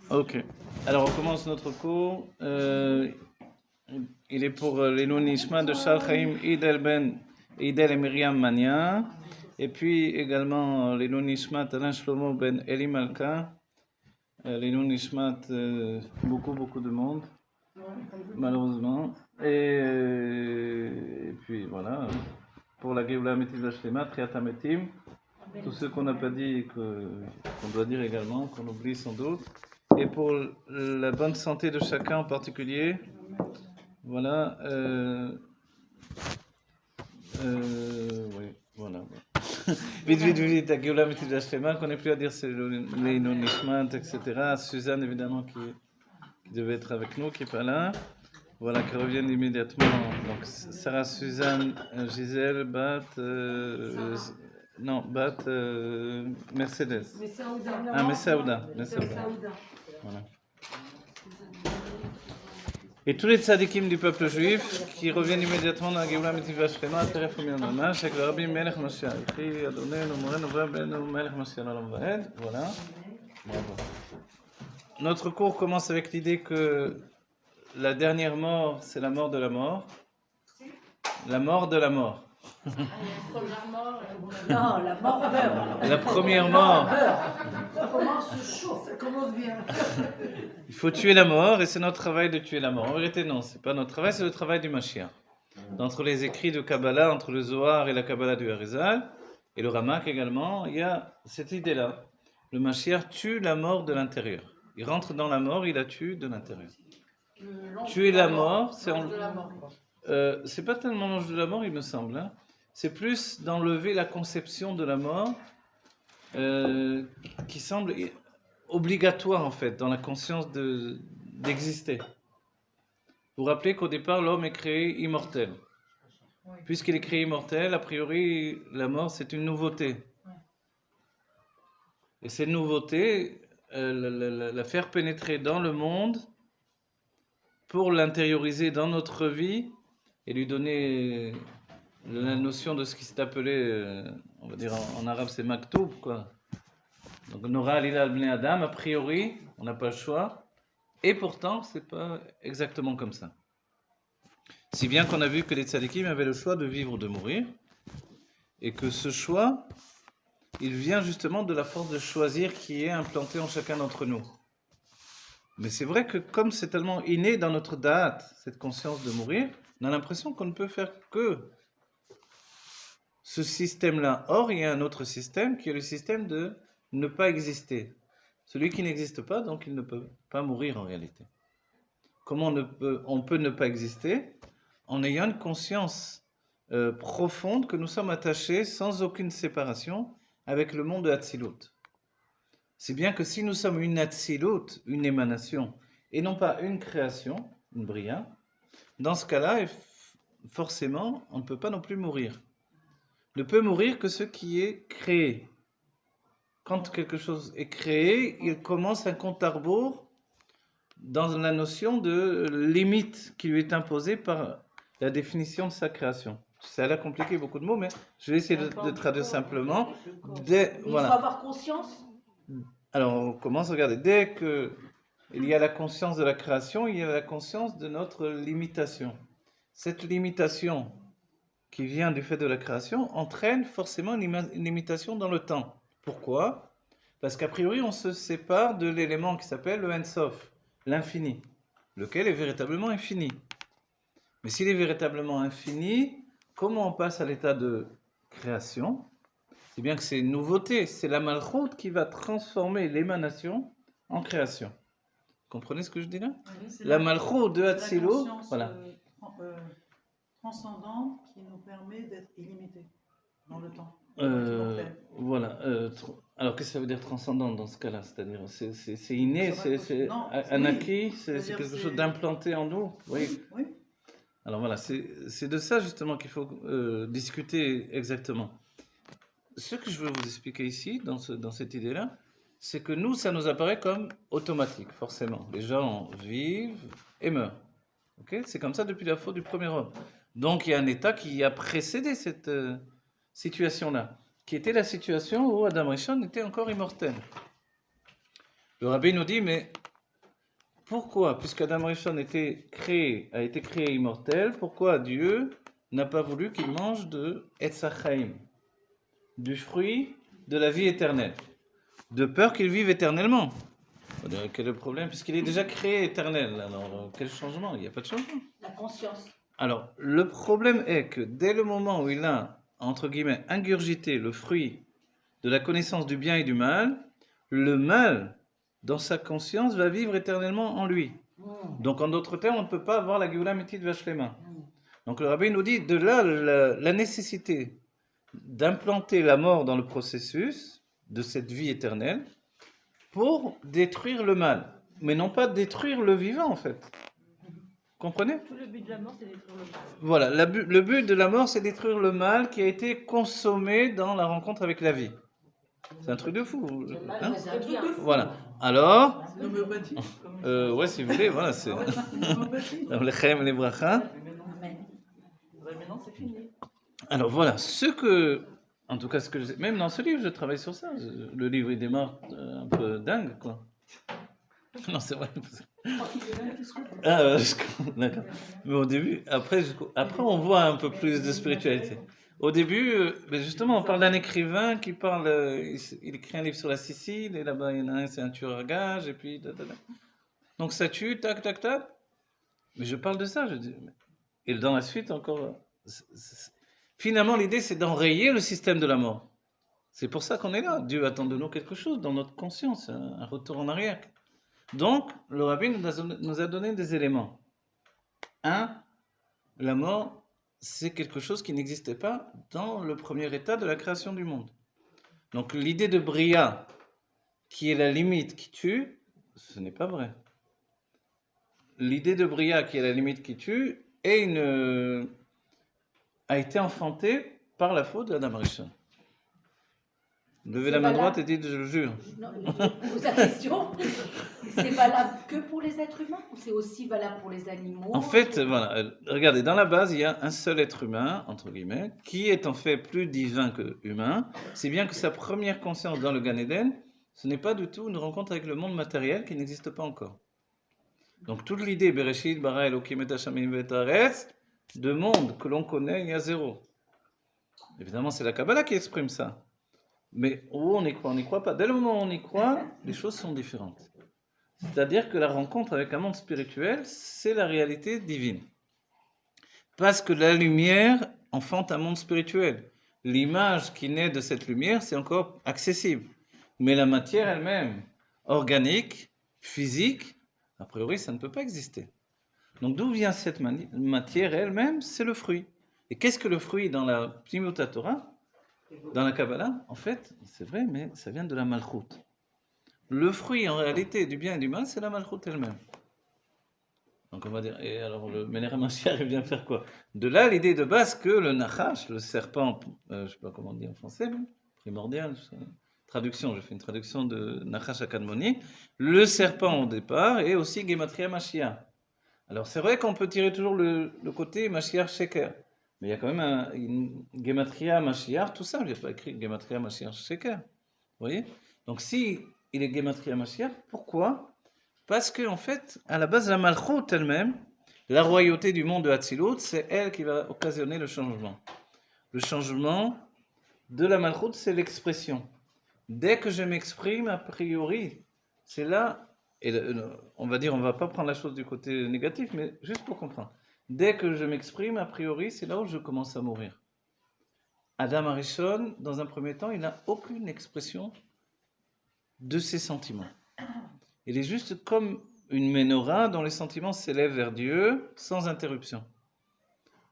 Ok. Alors on commence notre cours. Il est pour l'Ilun Nishma de Shal Chaim Idel Ben Idel et Myriam Mania. Et puis également l'Ilun Nishmat Alain Shlomo Ben Eli Malka. L'Ilun Nishmat, beaucoup de monde, malheureusement. Et puis voilà. Pour la Géoula Metiv Vashlema, Triat Ametim. Tous ceux qu'on n'a pas dit et qu'on doit dire également, qu'on oublie sans doute. Et pour la bonne santé de chacun en particulier, voilà. Oui, voilà. Vite, ta Géoula Metiv Vashlema, qu'on n'ait plus à dire c'est les non-nishmat, etc. Suzanne, évidemment, qui devait être avec nous, qui n'est pas là. Voilà, qui reviennent immédiatement. Donc, Sarah, Suzanne, Gisèle, Bat, Mercedes. Messaouda. Voilà. Et tous les tzadikim du peuple juif qui reviennent immédiatement dans la Géoula Metiv Vashlema, Teref U'Mion Shek Rabbi Melech Mashiach, Chi Adonenu Morenu Rabbeinu Melech Mashiach Olam Vaed. Voilà. Bravo. Notre cours commence avec l'idée que la dernière mort, c'est la mort de la mort. La mort de la mort. Non, la mort meurt. La première mort. Ça commence chaud, ça commence bien. Il faut tuer la mort et c'est notre travail de tuer la mort. En vérité, non, c'est pas notre travail, c'est le travail du Mashiach. Entre les écrits de Kabbalah, entre le Zohar et la Kabbalah du Harizal, et le Ramak également, il y a cette idée-là. Le Mashiach tue la mort de l'intérieur. Il rentre dans la mort, il la tue de l'intérieur. Tuer la mort, c'est pas tellement l'ange de la mort, il me semble. Hein. C'est plus d'enlever la conception de la mort qui semble obligatoire en fait dans la conscience d'exister. Vous vous rappelez qu'au départ l'homme est créé immortel. Puisqu'il est créé immortel, a priori la mort c'est une nouveauté. Et cette nouveauté, la faire pénétrer dans le monde pour l'intérioriser dans notre vie et lui donner la notion de ce qui s'est appelé, on va dire en arabe c'est maktoub quoi. Donc Nora Alila al-Bnei Adam, a priori, on n'a pas le choix, et pourtant c'est pas exactement comme ça. Si bien qu'on a vu que les tzadikim avaient le choix de vivre ou de mourir, et que ce choix, il vient justement de la force de choisir qui est implantée en chacun d'entre nous. Mais c'est vrai que comme c'est tellement inné dans notre da'at, cette conscience de mourir, on a l'impression qu'on ne peut faire que ce système-là. Or, il y a un autre système qui est le système de ne pas exister. Celui qui n'existe pas, donc il ne peut pas mourir en réalité. Comment on peut ne pas exister? En ayant une conscience profonde que nous sommes attachés sans aucune séparation avec le monde de Hatzilut. C'est bien que si nous sommes une Hatzilut, une émanation, et non pas une création, une bria, dans ce cas-là, forcément, on ne peut pas non plus mourir. Ne peut mourir que ce qui est créé. Quand quelque chose est créé, il commence un compte à rebours dans la notion de limite qui lui est imposée par la définition de sa création. Ça a l'air compliqué, beaucoup de mots, mais je vais essayer de traduire simplement. Il faut avoir conscience. Alors, on commence à regarder. Dès qu'il y a la conscience de la création, il y a la conscience de notre limitation. Cette limitation qui vient du fait de la création entraîne forcément une limitation dans le temps. Pourquoi? Parce qu'a priori, on se sépare de l'élément qui s'appelle le Ensof, l'infini, lequel est véritablement infini. Mais s'il est véritablement infini, comment on passe à l'état de création? C'est bien que c'est une nouveauté, c'est la Malchut qui va transformer l'émanation en création. Vous comprenez ce que je dis là? Oui, la Malchut de Hatzilut, voilà. Transcendante qui nous permet d'être illimité dans le temps. Voilà. Alors, qu'est-ce que ça veut dire transcendant dans ce cas-là? C'est-à-dire, c'est inné, c'est un acquis, c'est quelque chose d'implanté en nous. Oui. Alors voilà, c'est de ça justement qu'il faut discuter exactement. Ce que je veux vous expliquer ici, dans cette idée-là, c'est que nous, ça nous apparaît comme automatique, forcément. Les gens vivent et meurent. Okay? C'est comme ça depuis la faute du premier homme. Donc il y a un état qui a précédé cette situation-là, qui était la situation où Adam Rishon était encore immortel. Le rabbi nous dit, mais pourquoi, puisqu'Adam Rishon a été créé immortel, pourquoi Dieu n'a pas voulu qu'il mange de Etz HaChaim, du fruit de la vie éternelle, de peur qu'il vive éternellement? Quel est le problème? Puisqu'il est déjà créé éternel, alors quel changement? Il n'y a pas de changement. La conscience. Alors, le problème est que dès le moment où il a, entre guillemets, ingurgité le fruit de la connaissance du bien et du mal, le mal, dans sa conscience, va vivre éternellement en lui. Donc, en d'autres termes, on ne peut pas avoir la Géoula Métit Vachlema. Donc, le rabbin nous dit, de là, la nécessité d'implanter la mort dans le processus de cette vie éternelle pour détruire le mal, mais non pas détruire le vivant, en fait. Comprenez? Tout le but de la mort, c'est détruire le mal. Voilà, le but de la mort, c'est détruire le mal qui a été consommé dans la rencontre avec la vie. C'est un truc de fou. Hein? C'est un truc de fou. Voilà. Alors, L'homéopathie. ouais, si vous voulez, voilà, c'est les chem, les brachas. Amen. Maintenant, c'est fini. Alors voilà, en tout cas, même dans ce livre, je travaille sur ça. Le livre, il démarre un peu dingue, quoi. Non, c'est vrai. D'accord. Mais au début, après, on voit un peu plus de spiritualité. Au début, ben justement, on parle d'un écrivain qui parle, il écrit un livre sur la Sicile, et là-bas, il y en a un, c'est un tueur à gages, et puis... Donc ça tue, tac, tac, tac. Mais je parle de ça, je dis. Et dans la suite, encore... Finalement, l'idée, c'est d'enrayer le système de la mort. C'est pour ça qu'on est là. Dieu attend de nous quelque chose dans notre conscience, un retour en arrière. Donc, le rabbin nous a donné des éléments. Un, la mort, c'est quelque chose qui n'existait pas dans le premier état de la création du monde. Donc, l'idée de Bria, qui est la limite qui tue, ce n'est pas vrai. L'idée de Bria, qui est la limite qui tue, a été enfantée par la faute d'Adam Rishon. Levez la main droite et dites, je le jure. Non, je pose la question. C'est valable que pour les êtres humains ou c'est aussi valable pour les animaux? En fait, voilà, regardez, dans la base, il y a un seul être humain, entre guillemets, qui est en fait plus divin que humain. C'est bien que sa première conscience dans le Gan Eden, ce n'est pas du tout une rencontre avec le monde matériel qui n'existe pas encore. Donc toute l'idée, Bereshit, bara Elokim et Hashamim v'etaretz, de monde que l'on connaît, il y a zéro. Évidemment, c'est la Kabbalah qui exprime ça. Mais où on y croit, on n'y croit pas. Dès le moment où on y croit, les choses sont différentes. C'est-à-dire que la rencontre avec un monde spirituel, c'est la réalité divine. Parce que la lumière enfante un monde spirituel. L'image qui naît de cette lumière, c'est encore accessible. Mais la matière elle-même, organique, physique, a priori, ça ne peut pas exister. Donc d'où vient cette matière elle-même? C'est le fruit. Et qu'est-ce que le fruit dans la Pnimiut Torah? Dans la Kabbalah, en fait, c'est vrai, mais ça vient de la Malchut. Le fruit, en réalité, du bien et du mal, c'est la Malchut elle-même. Donc on va dire, et alors le Ménéra Mashiach, il vient faire quoi? De là, l'idée de base que le Nachash, le serpent, je ne sais pas comment on dit en français, mais primordial, traduction, je fais une traduction de Nachash Akadmoni, le serpent au départ, et aussi Gematria Mashiach. Alors c'est vrai qu'on peut tirer toujours le côté Mashiach Sheker. Mais il y a quand même une Gematria Mashiach, tout ça, je n'ai pas écrit Gematria Mashiach Sheker. Vous voyez? Donc si il est Gematria Mashiach, pourquoi? Parce qu'en fait, à la base, la Malchut elle-même, la royauté du monde de Hatzilut, c'est elle qui va occasionner le changement. Le changement de la Malchut, c'est l'expression. Dès que je m'exprime, a priori, c'est là, et on va dire, on ne va pas prendre la chose du côté négatif, mais juste pour comprendre. Dès que je m'exprime, a priori, c'est là où je commence à mourir. Adam Arishon, dans un premier temps, il n'a aucune expression de ses sentiments. Il est juste comme une menorah dont les sentiments s'élèvent vers Dieu sans interruption.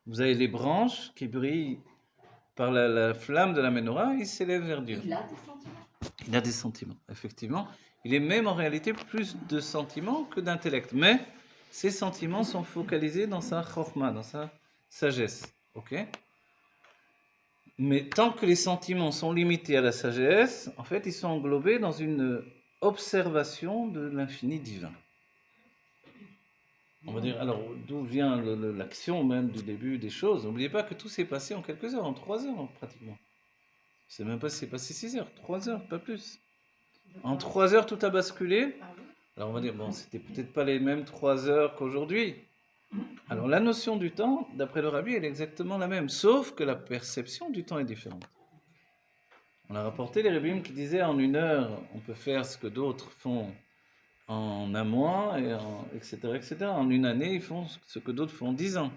Vous avez les branches qui brillent par la flamme de la menorah, ils s'élèvent vers Dieu. Il a des sentiments. Il a des sentiments, effectivement. Il est même en réalité plus de sentiments que d'intellect. Mais ces sentiments sont focalisés dans sa chorma, dans sa sagesse. Ok? Mais tant que les sentiments sont limités à la sagesse, en fait, ils sont englobés dans une observation de l'infini divin. On va dire, alors, d'où vient l'action même du début des choses? N'oubliez pas que tout s'est passé en quelques heures, en 3 heures pratiquement. Je ne sais même pas si c'est passé 6 heures, 3 heures, pas plus. En 3 heures, tout a basculé. Alors on va dire, bon, c'était peut-être pas les mêmes 3 heures qu'aujourd'hui. Alors la notion du temps, d'après le rabbi, elle est exactement la même, sauf que la perception du temps est différente. On a rapporté les rabbins qui disaient en 1 heure, on peut faire ce que d'autres font en un mois, etc., etc. En 1 année, ils font ce que d'autres font en 10 ans.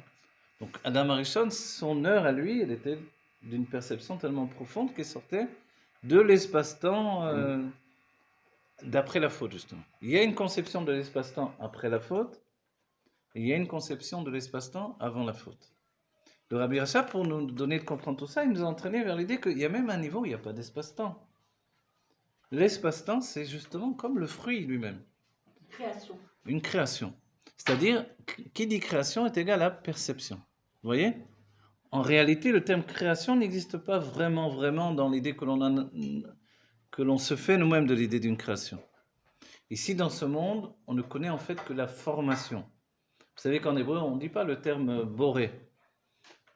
Donc Adam Arishon, son heure à lui, elle était d'une perception tellement profonde qu'elle sortait de l'espace-temps d'après la faute, justement. Il y a une conception de l'espace-temps après la faute, et il y a une conception de l'espace-temps avant la faute. Le Rabbi Rachab, pour nous donner de comprendre tout ça, il nous a entraîné vers l'idée qu'il y a même un niveau où il n'y a pas d'espace-temps. L'espace-temps, c'est justement comme le fruit lui-même. Création. Une création. C'est-à-dire, qui dit création est égal à perception. Vous voyez? En réalité, le terme création n'existe pas vraiment dans l'idée que l'on se fait nous-mêmes de l'idée d'une création. Ici, dans ce monde, on ne connaît en fait que la formation. Vous savez qu'en hébreu, on ne dit pas le terme boré.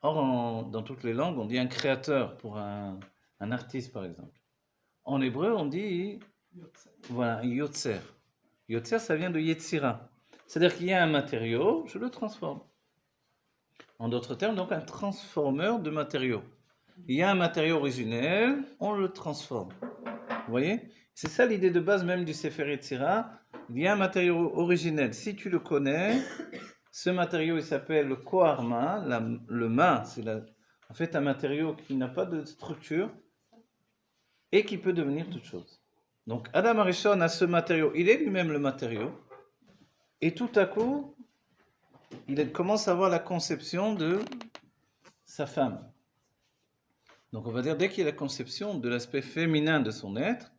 Or, dans toutes les langues, on dit un créateur pour un artiste, par exemple. En hébreu, on dit, voilà, yotzer. Yotzer, ça vient de yetzira. C'est-à-dire qu'il y a un matériau, je le transforme. En d'autres termes, donc un transformeur de matériaux. Il y a un matériau originel, on le transforme. Vous voyez? C'est ça l'idée de base même du Sefer Yetzira. Il y a un matériau originel. Si tu le connais, ce matériau, il s'appelle le Koharma. Le ma, c'est en fait un matériau qui n'a pas de structure et qui peut devenir toute chose. Donc Adam Arishon a ce matériau. Il est lui-même le matériau. Et tout à coup, il commence à avoir la conception de sa femme. Donc on va dire, dès qu'il y a la conception de l'aspect féminin de son être,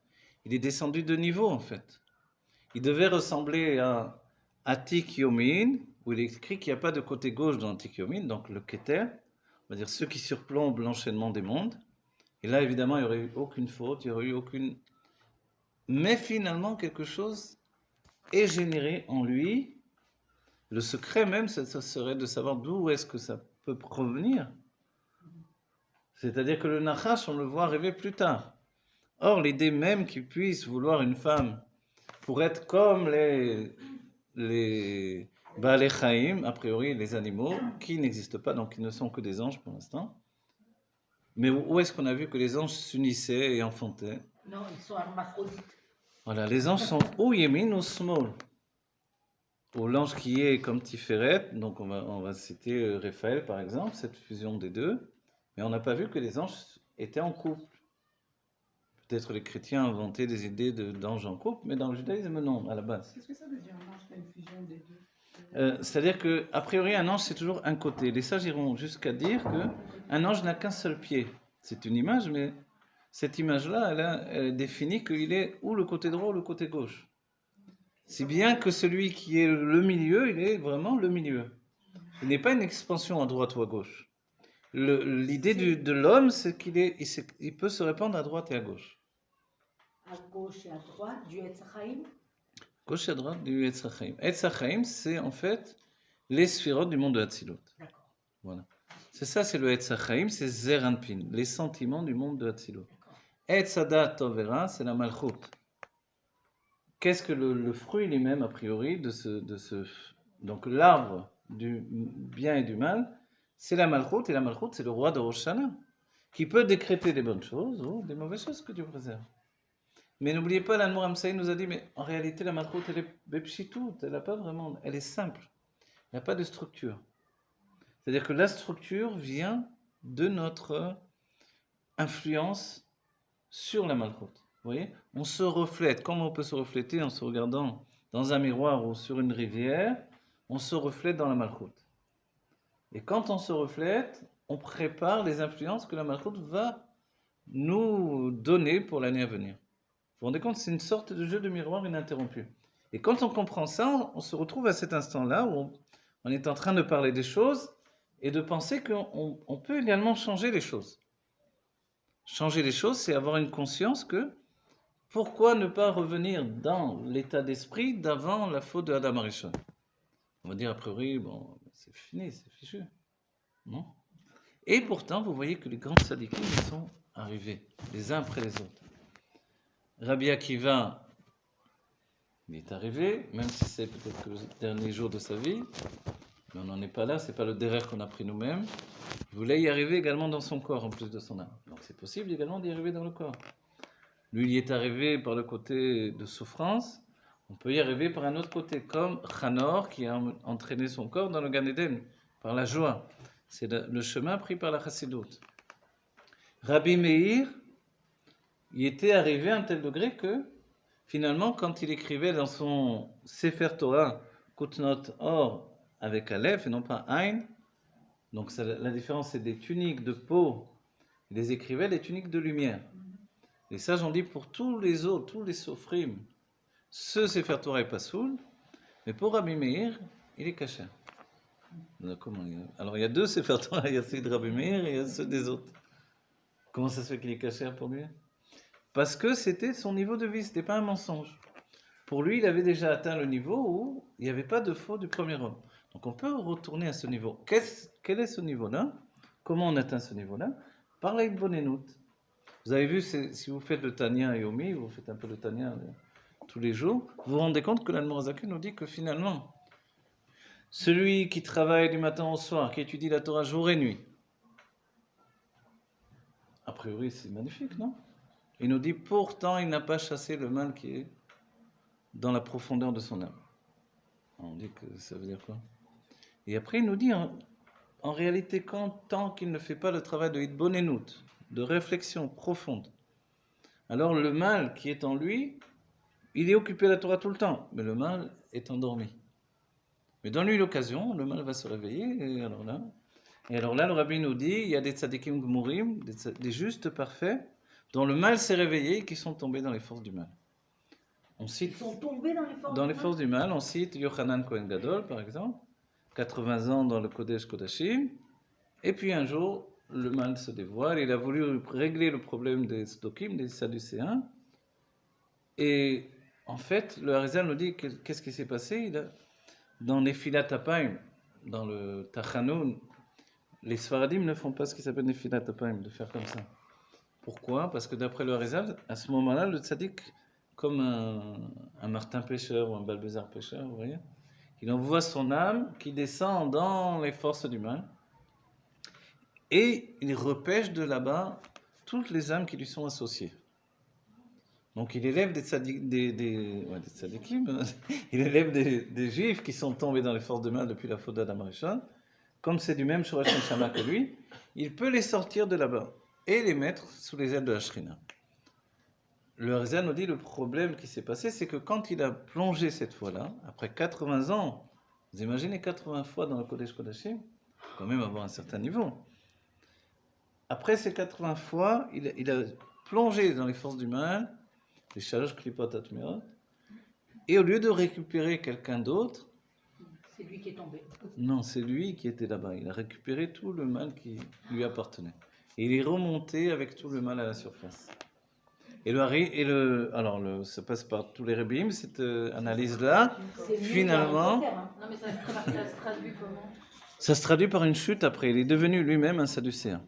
il est descendu de niveau en fait. Il devait ressembler à Atik Yomin, où il est écrit qu'il n'y a pas de côté gauche dans Atik Yomin, donc le Keter, on va dire ceux qui surplombent l'enchaînement des mondes. Et là évidemment il n'y aurait eu aucune faute, il n'y aurait eu aucune... Mais finalement quelque chose est généré en lui. Le secret même, ça serait de savoir d'où est-ce que ça peut provenir. C'est-à-dire que le Nachash, on le voit arriver plus tard. Or, l'idée même qu'il puisse vouloir une femme pour être comme les Baalei Chaim, a priori les animaux, qui n'existent pas, donc qui ne sont que des anges pour l'instant. Mais où est-ce qu'on a vu que les anges s'unissaient et enfantaient? Non, ils sont hermaphrodites. Voilà, les anges sont ou Yemin ou Smol. Ou l'ange qui est comme Tiferet, donc on va citer Raphaël par exemple, cette fusion des deux, mais on n'a pas vu que les anges étaient en couple. Peut-être les chrétiens inventaient des idées d'anges en couple, mais dans le judaïsme, non, à la base. Qu'est-ce que ça veut dire, un ange qui a une fusion des deux? C'est-à-dire qu'a priori, un ange, c'est toujours un côté. Les sages iront jusqu'à dire qu'un ange n'a qu'un seul pied. C'est une image, mais cette image-là, elle définit qu'il est ou le côté droit ou le côté gauche. Si bien que celui qui est le milieu, il est vraiment le milieu. Il n'est pas une expansion à droite ou à gauche. L'idée de l'homme, c'est qu'il peut se répandre à droite et à gauche. À gauche et à droite, du Etz Chaim. Gauche et à droite du Etz Chaim. Etz Chaim, c'est en fait les sphirotes du monde de Hatzilut. D'accord. Voilà. C'est ça, c'est le Etz Chaim, c'est Zer Anpin, les sentiments du monde de Hatzilut. Etz Hadat Tovera, c'est la Malchut. Qu'est-ce que le fruit lui-même, a priori, donc l'arbre du bien et du mal, c'est la Malchut, et la Malchut, c'est le roi de Rosh Hashanah, qui peut décréter des bonnes choses ou des mauvaises choses que Dieu préserve. Mais n'oubliez pas, l'Anmour Amsaï nous a dit, mais en réalité, la Malchut, elle est bepshitout, elle n'a pas vraiment, elle est simple, il n'y a pas de structure. C'est-à-dire que la structure vient de notre influence sur la Malchut. Vous voyez, on se reflète. Comment on peut se refléter en se regardant dans un miroir ou sur une rivière? On se reflète dans la Malchut. Et quand on se reflète, on prépare les influences que la Malchut va nous donner pour l'année à venir. Vous vous rendez compte, c'est une sorte de jeu de miroir ininterrompu. Et quand on comprend ça, on se retrouve à cet instant-là où on est en train de parler des choses et de penser qu'on peut également changer les choses. Changer les choses, c'est avoir une conscience que pourquoi ne pas revenir dans l'état d'esprit d'avant la faute de Adam Arishon? On va dire a priori, bon, c'est fini, c'est fichu. Non? Et pourtant, vous voyez que les grands tzadikim sont arrivés, les uns après les autres. Rabbi Akiva, Il est arrivé, même si c'est peut-être que le dernier jour de sa vie, mais on n'en est pas là, c'est pas le derrière qu'on a pris nous-mêmes. Il voulait y arriver également dans son corps, en plus de son âme. Donc c'est possible également d'y arriver dans le corps. Lui, il y est arrivé par le côté de souffrance, on peut y arriver par un autre côté, comme Hanor qui a entraîné son corps dans le Gan Eden, par la joie. C'est le chemin pris par la Chassidoute. Rabbi Meir, il était arrivé à un tel degré que, finalement, quand il écrivait dans son Sefer Torah, Kutnot Or, avec Aleph et non pas Ain, donc la différence c'est des tuniques de peau, il les écrivait des tuniques de lumière. Les sages ont dit pour tous les autres, tous les sofrim, ce Sefer Torah est pas soul, mais pour Rabbi Meir, il est caché. Alors il y a deux Sefer Torah, il y a celui de Rabbi Meir et il y a ceux des autres. Comment ça se fait qu'il est caché pour lui? Parce que c'était son niveau de vie, c'était pas un mensonge. Pour lui, il avait déjà atteint le niveau où il n'y avait pas de faux du premier homme. Donc on peut retourner à ce niveau. Quel est ce niveau-là? Comment on atteint ce niveau-là? Par la Hitbonenut. Vous avez vu, si vous faites le Tanya et Yomi, vous faites un peu le Tanya tous les jours, vous vous rendez compte que l'Admorazaken nous dit que finalement, celui qui travaille du matin au soir, qui étudie la Torah jour et nuit, a priori c'est magnifique, non? Il nous dit pourtant il n'a pas chassé le mal qui est dans la profondeur de son âme. On dit que ça veut dire quoi? Et après il nous dit en réalité tant qu'il ne fait pas le travail de hitbonenut, de réflexion profonde, alors le mal qui est en lui, il est occupé à la Torah tout le temps, mais le mal est endormi. Mais donne-lui l'occasion, le mal va se réveiller, et alors là le rabbi nous dit, il y a des tzadikim gmurim, des justes parfaits, dont le mal s'est réveillé et qui sont tombés dans les forces du mal. On cite, Ils sont tombés dans les forces du mal, on cite Yochanan Kohen Gadol, par exemple, 80 ans dans le Kodesh Kodashim, et puis un jour, le mal se dévoile, il a voulu régler le problème des Stokim, des Sadducéens, et en fait, le Harizal nous dit qu'est-ce qui s'est passé. Dans Nefilat Apayim, dans le Tachanoun, les Sfaradim ne font pas ce qui s'appelle Nefilat Apayim, de faire comme ça. Pourquoi? Parce que d'après le Harizal, à ce moment-là, le tzaddik, comme un Martin pêcheur ou un Balbézar pêcheur, vous voyez, il envoie son âme qui descend dans les forces du mal et il repêche de là-bas toutes les âmes qui lui sont associées. Donc il élève des tzadikim, il élève des juifs qui sont tombés dans les forces de mal depuis la faute d'Adam Rishon. Comme c'est du même Shorash Neshama que lui, il peut les sortir de là-bas et les mettre sous les ailes de la Shrina. Le Harizal nous dit le problème qui s'est passé, c'est que quand il a plongé cette fois-là, après 80 ans, vous imaginez 80 fois dans le Kodesh Kodashim, quand même avoir un certain niveau. Après ces 80 fois, il a plongé dans les forces du mal, les Shalosh Klipot Atmeot, et au lieu de récupérer quelqu'un d'autre, c'est lui qui est tombé. Non, c'est lui qui était là-bas. Il a récupéré tout le mal qui lui appartenait. Et il est remonté avec tout le mal à la surface. Ça passe par tous les rébim, cette analyse-là. Finalement, Non, mais ça se traduit comment? ça se traduit par une chute après. Il est devenu lui-même un sadducéen.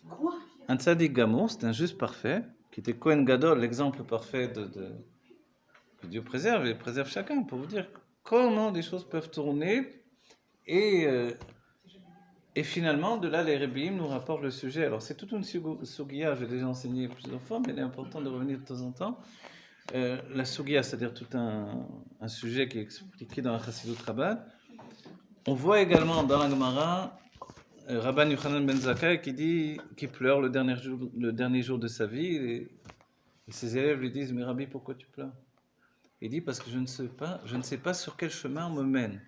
Quoi? Un tzaddik gamour, c'est un juste parfait, qui était Kohen Gadol, l'exemple parfait que Dieu préserve et préserve chacun, pour vous dire comment des choses peuvent tourner. Et finalement, de là, les Rebbeim nous rapportent le sujet. Alors, c'est toute une sugiya, j'ai déjà enseigné plusieurs fois, mais il est important de revenir de temps en temps. La sugiya, c'est-à-dire tout un sujet qui est expliqué dans la Chassidut Rabbah. On voit également dans la Gemara Rabban Yochanan ben Zakkai qui pleure le dernier jour de sa vie. Et ses élèves lui disent, mais Rabbi, pourquoi tu pleures? Il dit, parce que je ne sais pas sur quel chemin on me mène.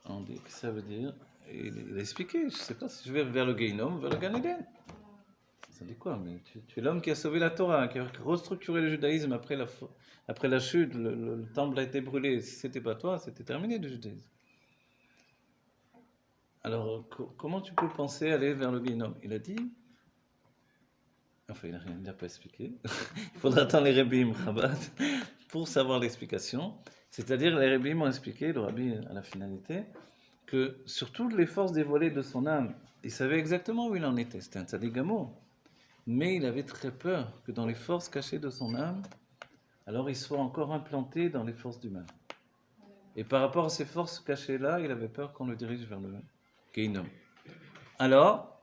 On dit, que ça veut dire? Il a expliqué, je ne sais pas si je vais vers le Geinom ou vers le Gan Eden. Ça dit quoi? Mais tu es l'homme qui a sauvé la Torah, qui a restructuré le judaïsme après la chute, le temple a été brûlé. Si ce n'était pas toi, c'était terminé le judaïsme. Alors, comment tu peux penser aller vers le Geinom? Il a dit, enfin, il n'a pas expliqué. Il faudra attendre les Rebbeim Chabad pour savoir l'explication. C'est-à-dire, les Rebbeim ont expliqué, le Rabbi à la finalité, que sur toutes les forces dévoilées de son âme, il savait exactement où il en était. C'était un tzaddik gamour. Mais il avait très peur que dans les forces cachées de son âme, alors il soit encore implanté dans les forces du mal. Et par rapport à ces forces cachées-là, il avait peur qu'on le dirige vers le Gehinnom. Alors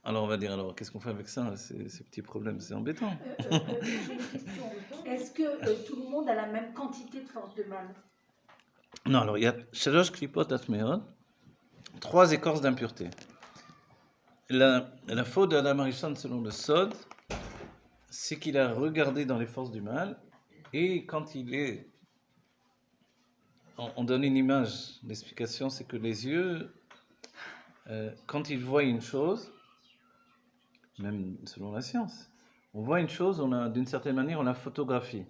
on va dire, alors qu'est-ce qu'on fait avec ça, ces petits problèmes? C'est embêtant. J'ai une question. Est-ce que tout le monde a la même quantité de force de mal? Non, alors il y a Shalosh Klipot Atmeot, 3 écorces d'impureté. La faute d'Adam Arishon selon le Sod, c'est qu'il a regardé dans les forces du mal, et quand il est... On donne une image, l'explication c'est que les yeux, quand ils voient une chose, même selon la science, on voit une chose, d'une certaine manière, on la photographie.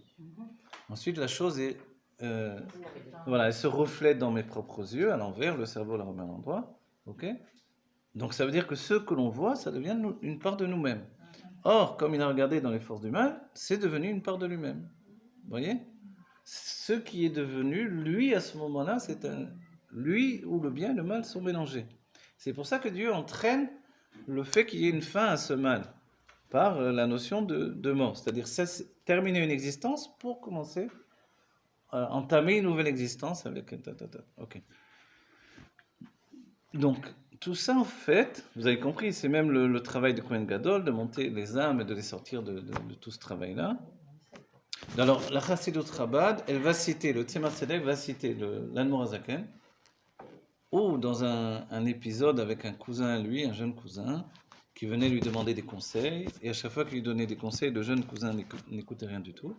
Ensuite, la chose est... voilà, elle se reflète dans mes propres yeux, à l'envers, le cerveau la remet à l'endroit. Ok? Donc ça veut dire que ce que l'on voit, ça devient une part de nous-mêmes. Or, comme il a regardé dans les forces du mal, c'est devenu une part de lui-même. Vous voyez? Ce qui est devenu, lui, à ce moment-là, c'est lui où le bien et le mal sont mélangés. C'est pour ça que Dieu entraîne le fait qu'il y ait une fin à ce mal, par la notion de mort. C'est-à-dire terminer une existence pour commencer entamer une nouvelle existence avec... Ok. Donc, tout ça, en fait, vous avez compris, c'est même le travail de Kohen Gadol, de monter les âmes et de les sortir de tout ce travail-là. Alors, la Chassidut Chabad, elle va citer, le Tzemar Tzedek va citer l'Admor HaZaken, ou dans un épisode avec un cousin à lui, un jeune cousin, qui venait lui demander des conseils, et à chaque fois qu'il lui donnait des conseils, le jeune cousin n'écoutait rien du tout.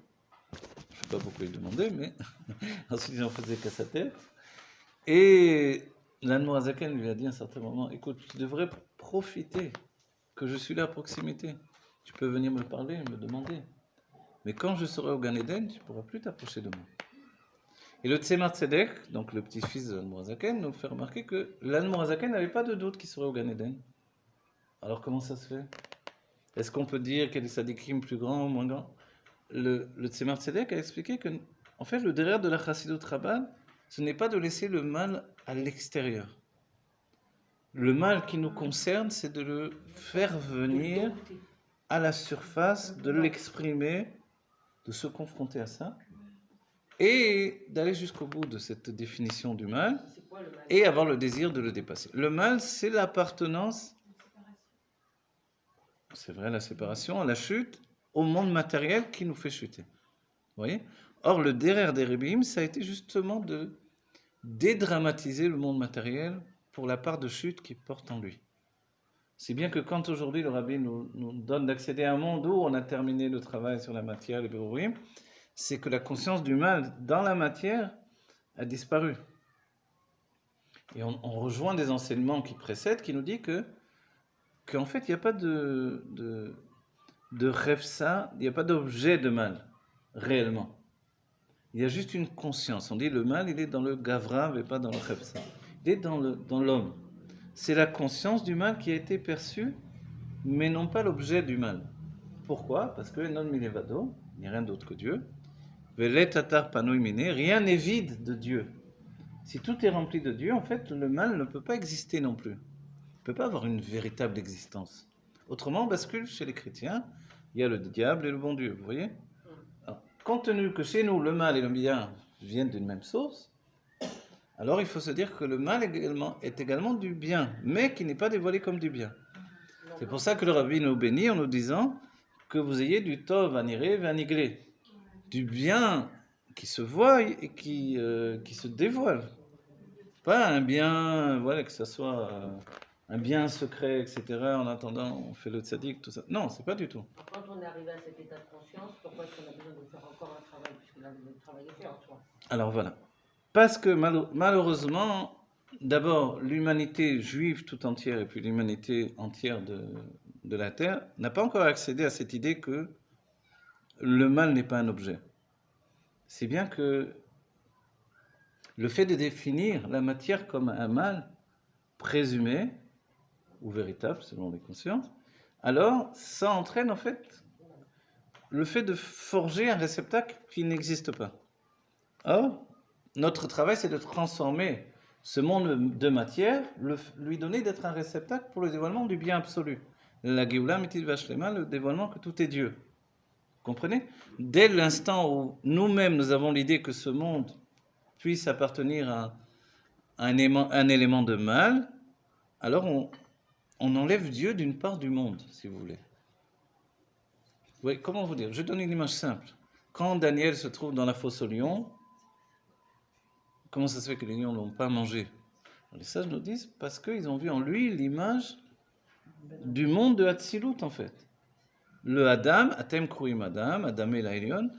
Je ne sais pas pourquoi il demandait, mais ensuite il n'en faisait qu'à sa tête. Et l'Admor HaZaken lui a dit à un certain moment, écoute, tu devrais profiter que je suis là à proximité. Tu peux venir me parler, me demander. Mais quand je serai au Gan Eden, tu ne pourras plus t'approcher de moi. Et le Tzemar Tzedek, donc le petit-fils de l'Admor HaZaken, nous fait remarquer que l'Admor HaZaken n'avait pas de doute qu'il serait au Gan Eden. Alors comment ça se fait? Est-ce qu'on peut dire qu'il y a des sadikim plus grands ou moins grands? Le Tzemar Tzedek a expliqué que, en fait, le derrière de la Chassidut Chabad, ce n'est pas de laisser le mal à l'extérieur. Le mal qui nous concerne, c'est de le faire venir à la surface, de l'exprimer, de se confronter à ça, et d'aller jusqu'au bout de cette définition du mal, et avoir le désir de le dépasser. Le mal, c'est l'appartenance, c'est vrai, la séparation, à la chute, au monde matériel qui nous fait chuter. Vous voyez? Or, le derrière des Rébim, ça a été justement de dédramatiser le monde matériel pour la part de chute qu'il porte en lui. C'est bien que quand aujourd'hui le Rabbi nous donne d'accéder à un monde où on a terminé le travail sur la matière, les Bérourim, c'est que la conscience du mal dans la matière a disparu. Et on rejoint des enseignements qui précèdent, qui nous dit qu'en fait, il n'y a pas de refsa, il n'y a pas d'objet de mal, réellement. Il y a juste une conscience. On dit le mal, il est dans le gavra, mais pas dans le refsa. Il est dans l'homme. C'est la conscience du mal qui a été perçue, mais non pas l'objet du mal. Pourquoi? Parce que non milevado, il n'y a rien d'autre que Dieu. Velet tatar panoi mine, rien n'est vide de Dieu. Si tout est rempli de Dieu, en fait, le mal ne peut pas exister non plus. Il ne peut pas avoir une véritable existence. Autrement, on bascule chez les chrétiens, il y a le diable et le bon Dieu, vous voyez? Alors, compte tenu que chez nous, le mal et le bien viennent d'une même source, alors il faut se dire que le mal est également du bien, mais qui n'est pas dévoilé comme du bien. C'est pour ça que le Rabbi nous bénit en nous disant que vous ayez du tov aniré vaniglé, du bien qui se voit et qui se dévoile. Pas un bien, voilà, que ce soit un bien secret, etc. En attendant, on fait le tzaddik, tout ça. Non, c'est pas du tout. Quand on est arrivé à cet état de conscience, pourquoi est-ce qu'on a besoin de faire encore un travail, puisque le travail est fait en soi? Alors voilà. Parce que malheureusement, d'abord, l'humanité juive tout entière et puis l'humanité entière de la Terre n'a pas encore accédé à cette idée que le mal n'est pas un objet. C'est bien que le fait de définir la matière comme un mal présumé ou véritable selon les consciences, alors ça entraîne en fait le fait de forger un réceptacle qui n'existe pas. Or, notre travail, c'est de transformer ce monde de matière, lui donner d'être un réceptacle pour le dévoilement du bien absolu. La Géoula Mitil Vashlema, le dévoilement que tout est Dieu. Comprenez? Dès l'instant où nous-mêmes nous avons l'idée que ce monde puisse appartenir à un élément de mal, alors on enlève Dieu d'une part du monde, si vous voulez. Oui, comment vous dire? Je donne une image simple. Quand Daniel se trouve dans la fosse aux lions, comment ça se fait que les lions ne l'ont pas mangé? Les sages nous disent parce qu'ils ont vu en lui l'image du monde de Hatzilut, en fait. Le Adam, Atem Kruim Adam, Adam et l'Elion.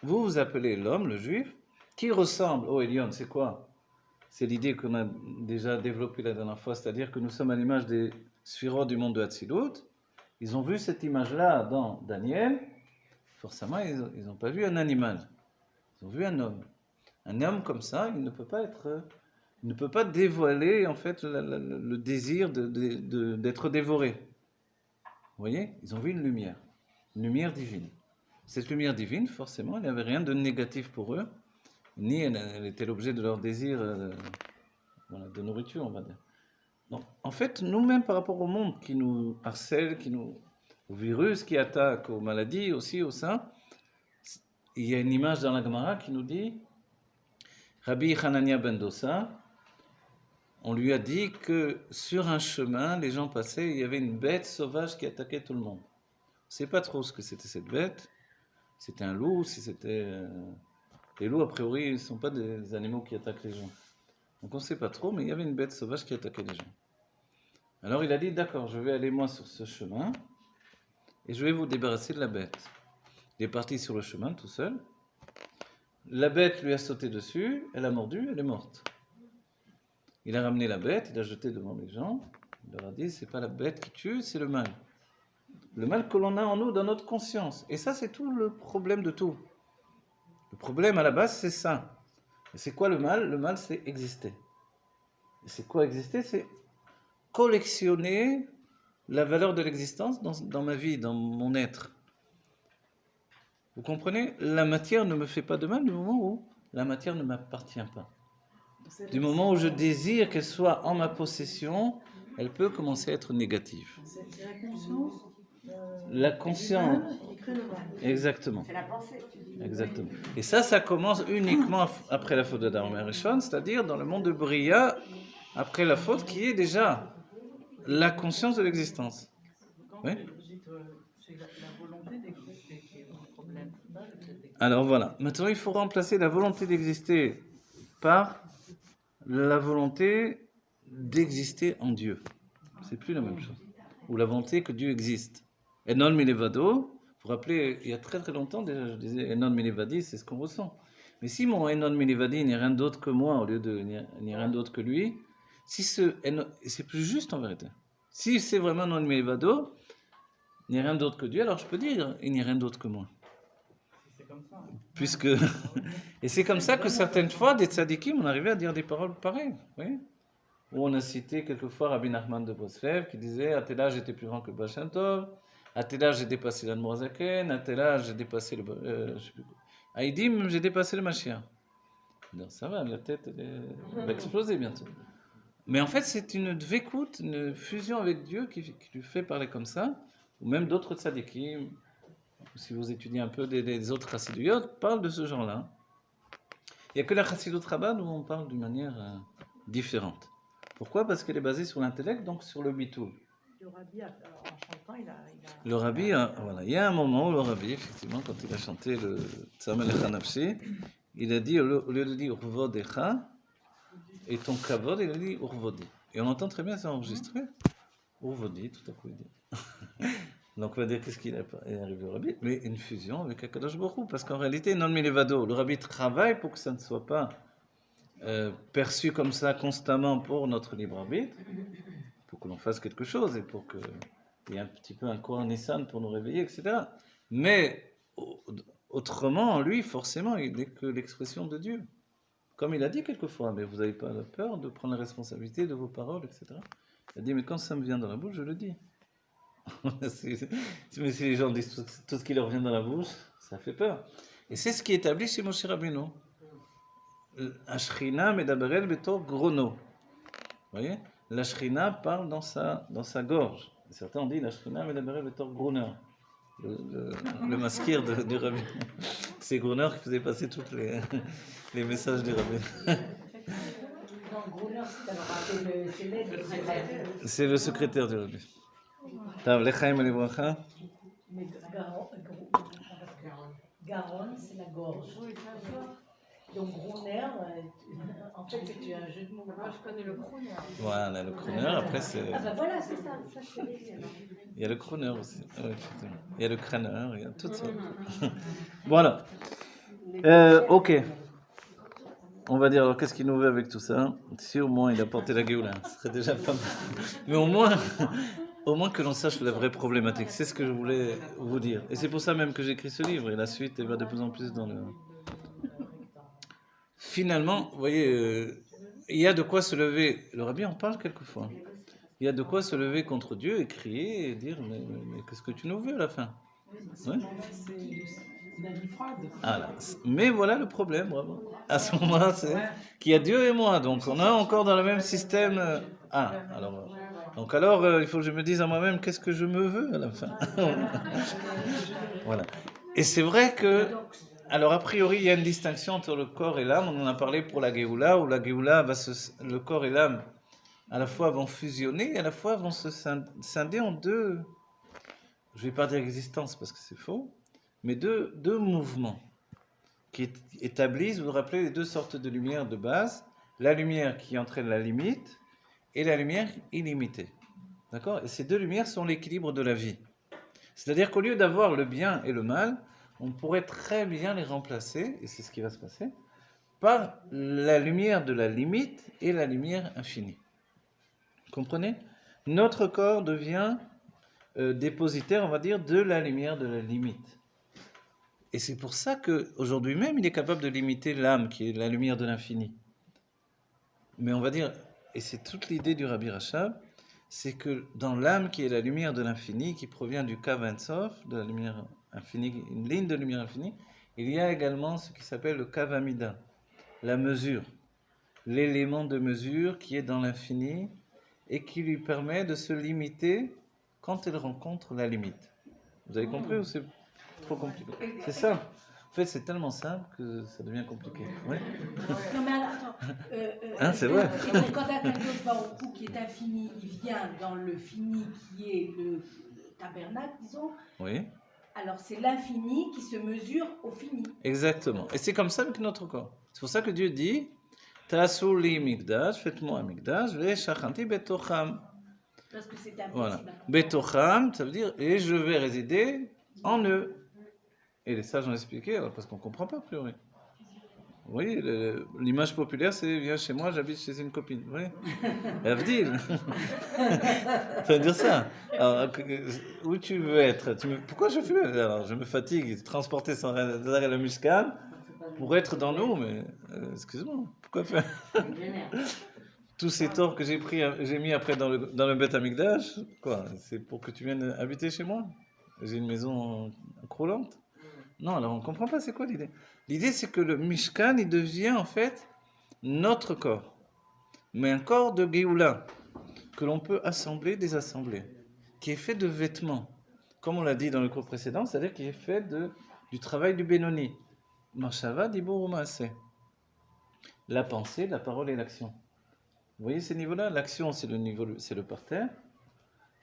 Vous vous appelez l'homme, le juif, qui ressemble au Elion. C'est quoi? C'est l'idée qu'on a déjà développée la dernière fois, c'est-à-dire que nous sommes à l'image des sphirotes du monde de Hatzilut. Ils ont vu cette image-là dans Daniel. Forcément, ils n'ont pas vu un animal. Ils ont vu un homme. Un homme comme ça, il ne peut pas être, il ne peut pas dévoiler en fait le désir d'être dévoré. Vous voyez? Ils ont vu une lumière divine. Cette lumière divine, forcément, il n'y avait rien de négatif pour eux, ni elle était l'objet de leur désir voilà, de nourriture, on va dire. Donc, en fait, nous-mêmes, par rapport au monde qui nous harcèle, au virus qui attaque, aux maladies aussi, au sein, il y a une image dans la Gemara qui nous dit, Rabbi Hanania ben Dosa, on lui a dit que sur un chemin, les gens passaient, il y avait une bête sauvage qui attaquait tout le monde. On ne sait pas trop ce que c'était cette bête. C'était un loup, si c'était... Les loups, a priori, ils ne sont pas des animaux qui attaquent les gens. Donc on ne sait pas trop, mais il y avait une bête sauvage qui attaquait les gens. Alors il a dit, d'accord, je vais aller moi sur ce chemin, et je vais vous débarrasser de la bête. Il est parti sur le chemin tout seul. La bête lui a sauté dessus, elle a mordu, elle est morte. Il a ramené la bête, il l'a jetée devant les gens. Il leur a dit, c'est pas la bête qui tue, c'est le mal. Le mal que l'on a en nous, dans notre conscience. Et ça, c'est tout le problème de tout. Le problème à la base, c'est ça. Et c'est quoi le mal? Le mal, c'est exister. Et c'est quoi exister? C'est collectionner la valeur de l'existence dans ma vie, dans mon être. Vous comprenez? La matière ne me fait pas de mal du moment où la matière ne m'appartient pas. Du moment où je désire qu'elle soit en ma possession, elle peut commencer à être négative. C'est la conscience. La conscience. Qui crée le mal. Exactement. C'est la pensée, tu dis. Exactement. Et ça commence uniquement après la faute de Adam et Rishon, c'est-à-dire dans le monde de Bria, après la faute qui est déjà la conscience de l'existence. Quand Oui. vous dites c'est la volonté d'exister qui est un problème. Alors voilà, maintenant il faut remplacer la volonté d'exister par la volonté d'exister en Dieu. C'est plus la même chose. Ou la volonté que Dieu existe. Enon milevado, vous vous rappelez, il y a très très longtemps déjà, je disais Enon milevadi, c'est ce qu'on ressent. Mais si mon Enon milevadi n'est rien d'autre que moi, au lieu de n'est rien d'autre que lui, si c'est plus juste en vérité. Si c'est vraiment non milevado, il n'y a rien d'autre que Dieu, alors je peux dire il n'y a rien d'autre que moi. C'est comme ça. Puisque et c'est comme ça que certaines fois des tzadikim on arrivait à dire des paroles pareilles, oui. Où on a cité quelquefois Rabbi Nachman de Breslev qui disait à tel âge j'étais plus grand que Baal Shem Tov, à tel âge j'ai dépassé l'Admor Zaken, à tel âge j'ai dépassé le je sais plus quoi. Haïdim j'ai dépassé le Mashiach. Donc ça va, la tête elle va exploser bientôt. Mais en fait c'est une dvekout, une fusion avec Dieu qui lui fait parler comme ça, ou même d'autres tzadikim. Si vous étudiez un peu des autres chassiduyot, parlent de ce genre-là. Il n'y a que la chassidut Chabad où on parle d'une manière différente. Pourquoi? Parce qu'elle est basée sur l'intellect, donc sur le bitou. Le rabbi, en chantant, il a... Le rabbi, voilà, il y a un moment où le rabbi, effectivement, quand il a chanté le Tzamel Echanafshi, il a dit, au lieu de dire Urvodecha, et ton kavod, il a dit Urvodi. Et on entend très bien, c'est enregistré. Urvodi, tout à coup, il dit. Donc on va dire qu'est-ce qu'il est arrivé au rabbi, mais une fusion avec Akadosh Baruch Hu, parce qu'en réalité, non milevado, le rabbi travaille pour que ça ne soit pas perçu comme ça constamment pour notre libre arbitre, pour que l'on fasse quelque chose et pour qu'il y ait un petit peu un courant Nissan pour nous réveiller, etc. Mais autrement, lui, forcément, il n'est que l'expression de Dieu. Comme il a dit quelquefois, mais vous n'avez pas peur de prendre la responsabilité de vos paroles, etc. Il a dit, mais quand ça me vient dans la bouche, je le dis. Mais si les gens disent tout ce qui leur vient dans la bouche, ça fait peur. Et c'est ce qui est établi chez Moshe Rabbeinu. Ashrina medaberel betor grono. Vous voyez? La Shrina parle dans sa gorge. Certains ont dit la Shrina medaberel betor groner. le masquir du rabbin. C'est Gruner qui faisait passer tous les messages du rabbin. Non, Gruner, c'est l'aide. C'est le secrétaire du rabbin. Tav, lechaim lebracha. Mais Garonne, c'est la gorge. Donc Gruner, en fait, c'est un jeu de mots. Moi, je connais le crooner. Voilà, le crooner, après c'est... Ah bah voilà, c'est ça. Ça, je connais bien. Il y a le crooner aussi. Ah ouais, effectivement. Il y a le crâneur, il y a toutes sortes. Voilà. Ok. On va dire, alors qu'est-ce qu'il nous veut avec tout ça? Si au moins il a porté la Géoula, ce serait déjà pas mal. Mais au moins que l'on sache la vraie problématique. C'est ce que je voulais vous dire. Et c'est pour ça même que j'écris ce livre. Et la suite, elle va de plus en plus dans le... Finalement, vous voyez, il y a de quoi se lever. Le rabbi en parle quelquefois. Il y a de quoi se lever contre Dieu et crier et dire mais qu'est-ce que tu nous veux à la fin? Ouais. Ah là. Mais voilà le problème, vraiment. À ce moment-là, c'est qu'il y a Dieu et moi. Donc on est encore dans le même système. Donc alors, il faut que je me dise à moi-même qu'est-ce que je me veux à la fin. Voilà. Et c'est vrai que, alors a priori, il y a une distinction entre le corps et l'âme. On en a parlé pour la Géoula, où la Géoula, le corps et l'âme, à la fois vont fusionner, et à la fois vont se scinder en deux, je ne vais pas dire existence parce que c'est faux, mais deux mouvements qui établissent, vous vous rappelez, les deux sortes de lumière de base, la lumière qui entraîne la limite et la lumière illimitée. D'accord? Et ces deux lumières sont l'équilibre de la vie. C'est-à-dire qu'au lieu d'avoir le bien et le mal, on pourrait très bien les remplacer, et c'est ce qui va se passer, par la lumière de la limite et la lumière infinie. Vous comprenez? Notre corps devient dépositaire, on va dire, de la lumière de la limite. Et c'est pour ça qu'aujourd'hui même, il est capable de limiter l'âme, qui est la lumière de l'infini. Mais on va dire, et c'est toute l'idée du Rabbi Rachab, c'est que dans l'âme qui est la lumière de l'infini, qui provient du Kav Ein Sof, de la lumière infinie, une ligne de lumière infinie, il y a également ce qui s'appelle le Kav Amida, la mesure, l'élément de mesure qui est dans l'infini et qui lui permet de se limiter quand elle rencontre la limite. Vous avez compris ou c'est trop compliqué? C'est simple. En fait, c'est tellement simple que ça devient compliqué. Ouais. Non mais alors, attends. C'est vrai. Quand Akadosh Baruch Hu qui est infini, il vient dans le fini qui est le tabernacle, disons. Oui. Alors c'est l'infini qui se mesure au fini. Exactement. Et c'est comme ça avec notre corps. C'est pour ça que Dieu dit Ta'asu li mikdash, faites-moi un mikdash, ve'shachanti betocham. Parce que c'est impossible. Voilà. Betocham, ça veut dire et je vais résider en eux. Et les sages ont expliqué, alors, parce qu'on ne comprend pas a priori. Vous voyez, l'image populaire, c'est viens chez moi, j'habite chez une copine. Vous voyez? Avdil. Ça veut dire ça. Alors, où tu veux être? Pourquoi je fais? Alors, je me fatigue de transporter sans arrêt le Mishkan pour être dans nous, mais excuse-moi, pourquoi faire? Tous ces torts que j'ai mis après dans le Beth Amikdash, quoi? C'est pour que tu viennes habiter chez moi? J'ai une maison croulante? Non, alors on ne comprend pas c'est quoi l'idée. L'idée c'est que le Mishkan, il devient en fait notre corps. Mais un corps de Géoula, que l'on peut assembler, désassembler, qui est fait de vêtements. Comme on l'a dit dans le cours précédent, c'est-à-dire qui est fait du travail du Benoni. Machava dibur u'maaseh. La pensée, la parole et l'action. Vous voyez ces niveaux-là? L'action c'est le parterre.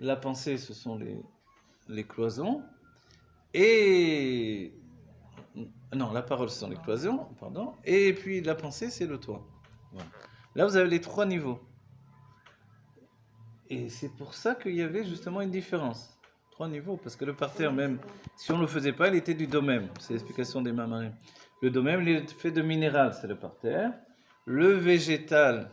La pensée ce sont les cloisons. Et non, la parole, ce sont les cloisons, pardon. Et puis la pensée, c'est le toit. Voilà. Là, vous avez les trois niveaux. Et c'est pour ça qu'il y avait justement une différence. Trois niveaux, parce que le parterre, même si on ne le faisait pas, il était du domème. C'est l'explication des Mamarim. Le domème, il est fait de minéral, c'est le parterre. Le végétal,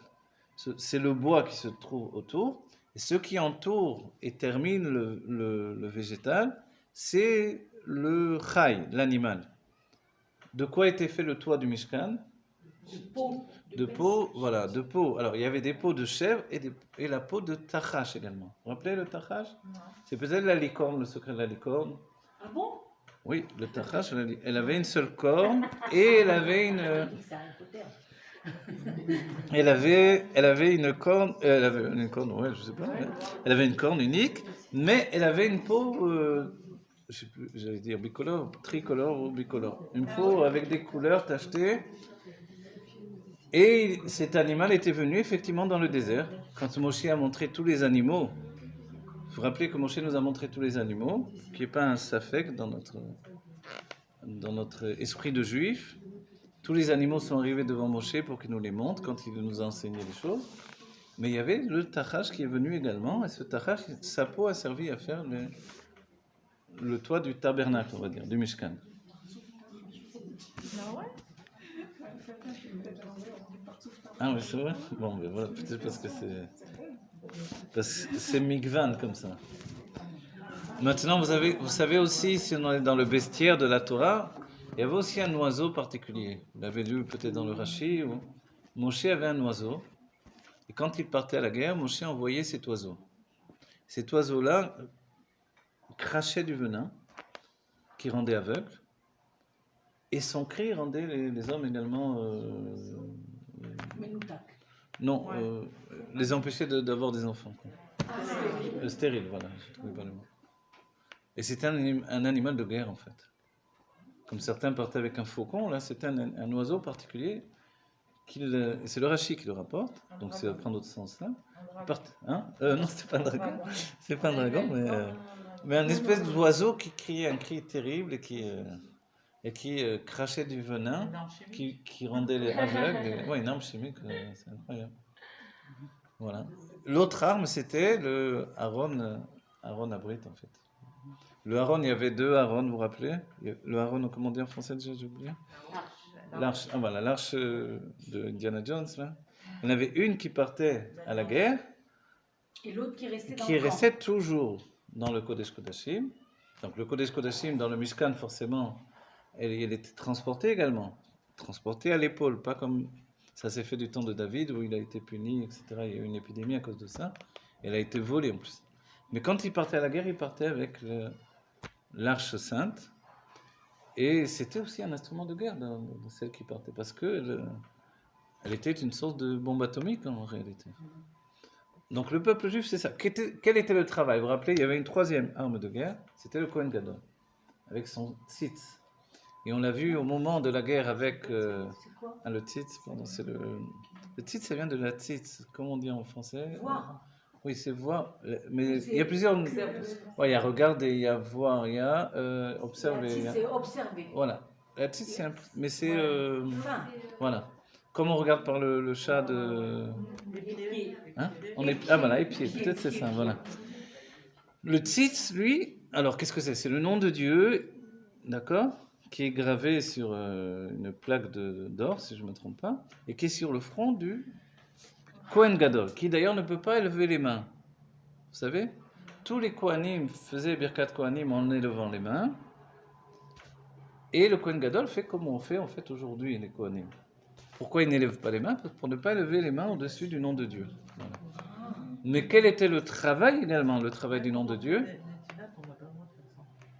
c'est le bois qui se trouve autour. Et ce qui entoure et termine le végétal, c'est le chai, l'animal. De quoi était fait le toit du Mishkan? De peau, voilà, de peau. Alors, il y avait des peaux de chèvre et la peau de tachash également. Vous vous rappelez le tachash? C'est peut-être la licorne, le secret de la licorne. Ah bon? Oui, le tachash, elle avait une seule corne et elle avait une... Elle avait une corne, ouais, je sais pas. Elle avait une corne unique, mais elle avait une peau je sais plus, j'allais dire bicolore, tricolore ou bicolore. Une peau avec des couleurs tachetées. Et cet animal était venu effectivement dans le désert. Quand Moshe a montré tous les animaux, vous vous rappelez que Moshe nous a montré tous les animaux, qui n'est pas un safek dans notre esprit de juif. Tous les animaux sont arrivés devant Moshe pour qu'il nous les montre quand il nous a enseigné les choses. Mais il y avait le tachash qui est venu également, et ce tachash, sa peau a servi à faire le toit du tabernacle, on va dire, du Mishkan. Ah oui, c'est vrai. Bon, ben voilà, peut-être parce que c'est migvan comme ça. Maintenant, vous savez aussi, si on est dans le bestiaire de la Torah, il y avait aussi un oiseau particulier. Vous l'avez lu peut-être dans le Rashi. Moshe avait un oiseau. Et quand il partait à la guerre, Moshe envoyait cet oiseau. Cet oiseau-là crachait du venin qui rendait aveugle. Et son cri rendait les hommes également... non, les empêchait d'avoir des enfants. Quoi. Stérile, voilà. Je trouvais pas le mot. Et c'était un animal de guerre, en fait. Comme certains partaient avec un faucon, là, c'était un oiseau particulier. C'est le Rashi qui le rapporte, donc c'est à prendre d'autres sens là. Non, c'est pas un dragon. C'est pas un dragon, mais un espèce d'oiseau qui criait un cri terrible et qui crachait du venin, qui rendait les aveugles. Oui, une arme chimique, c'est incroyable. Voilà. L'autre arme, c'était le Aaron Abrit, en fait. Le Aaron, il y avait deux Aaron, vous vous rappelez? Le Aaron, comment on dit en français déjà, j'ai oublié? L'arche, voilà, l'arche de Indiana Jones, là. Il y en avait une qui partait à la guerre, et l'autre qui restait dans qui le camp. restait toujours dans le Kodesh Kodashim. Donc le Kodesh Kodashim, dans le Mishkan, forcément, elle était transportée également. Transportée à l'épaule, pas comme ça s'est fait du temps de David, où il a été puni, etc. Il y a eu une épidémie à cause de ça. Elle a été volée en plus. Mais quand il partait à la guerre, il partait avec l'arche sainte. Et c'était aussi un instrument de guerre de celle qui partait, parce que elle était une sorte de bombe atomique en réalité. Donc le peuple juif, c'est ça. Quel était le travail? Vous vous rappelez, il y avait une troisième arme de guerre, c'était le Kohen Gadol, avec son tzitz. Et on l'a vu au moment de la guerre avec... C'est quoi? le tzitz, pardon, c'est le... Le tzitz, ça vient de la tzitz, comment on dit en français? Voir. Oui, c'est voir, mais il y a plusieurs... Ouais, il y a regarder, il y a voir, il y a observer. C'est observer. Voilà. La petite, c'est mais c'est... Fin. voilà. Comme on regarde par le chat de... Les pieds. Hein? Voilà, épier, peut-être c'est ça, voilà. Le tzitz, lui, alors qu'est-ce que c'est? C'est le nom de Dieu, d'accord? Qui est gravé sur une plaque d'or, si je ne me trompe pas, et qui est sur le front du Kohen Gadol, qui d'ailleurs ne peut pas élever les mains. Vous savez? Tous les Kohanim faisaient Birkat Kohanim en élevant les mains, et le Kohen Gadol fait comme on fait en fait aujourd'hui, les Kohanim. Pourquoi il n'élève pas les mains? Pour ne pas élever les mains au-dessus du nom de Dieu. Voilà. Mais quel était le travail également, le travail du nom de Dieu?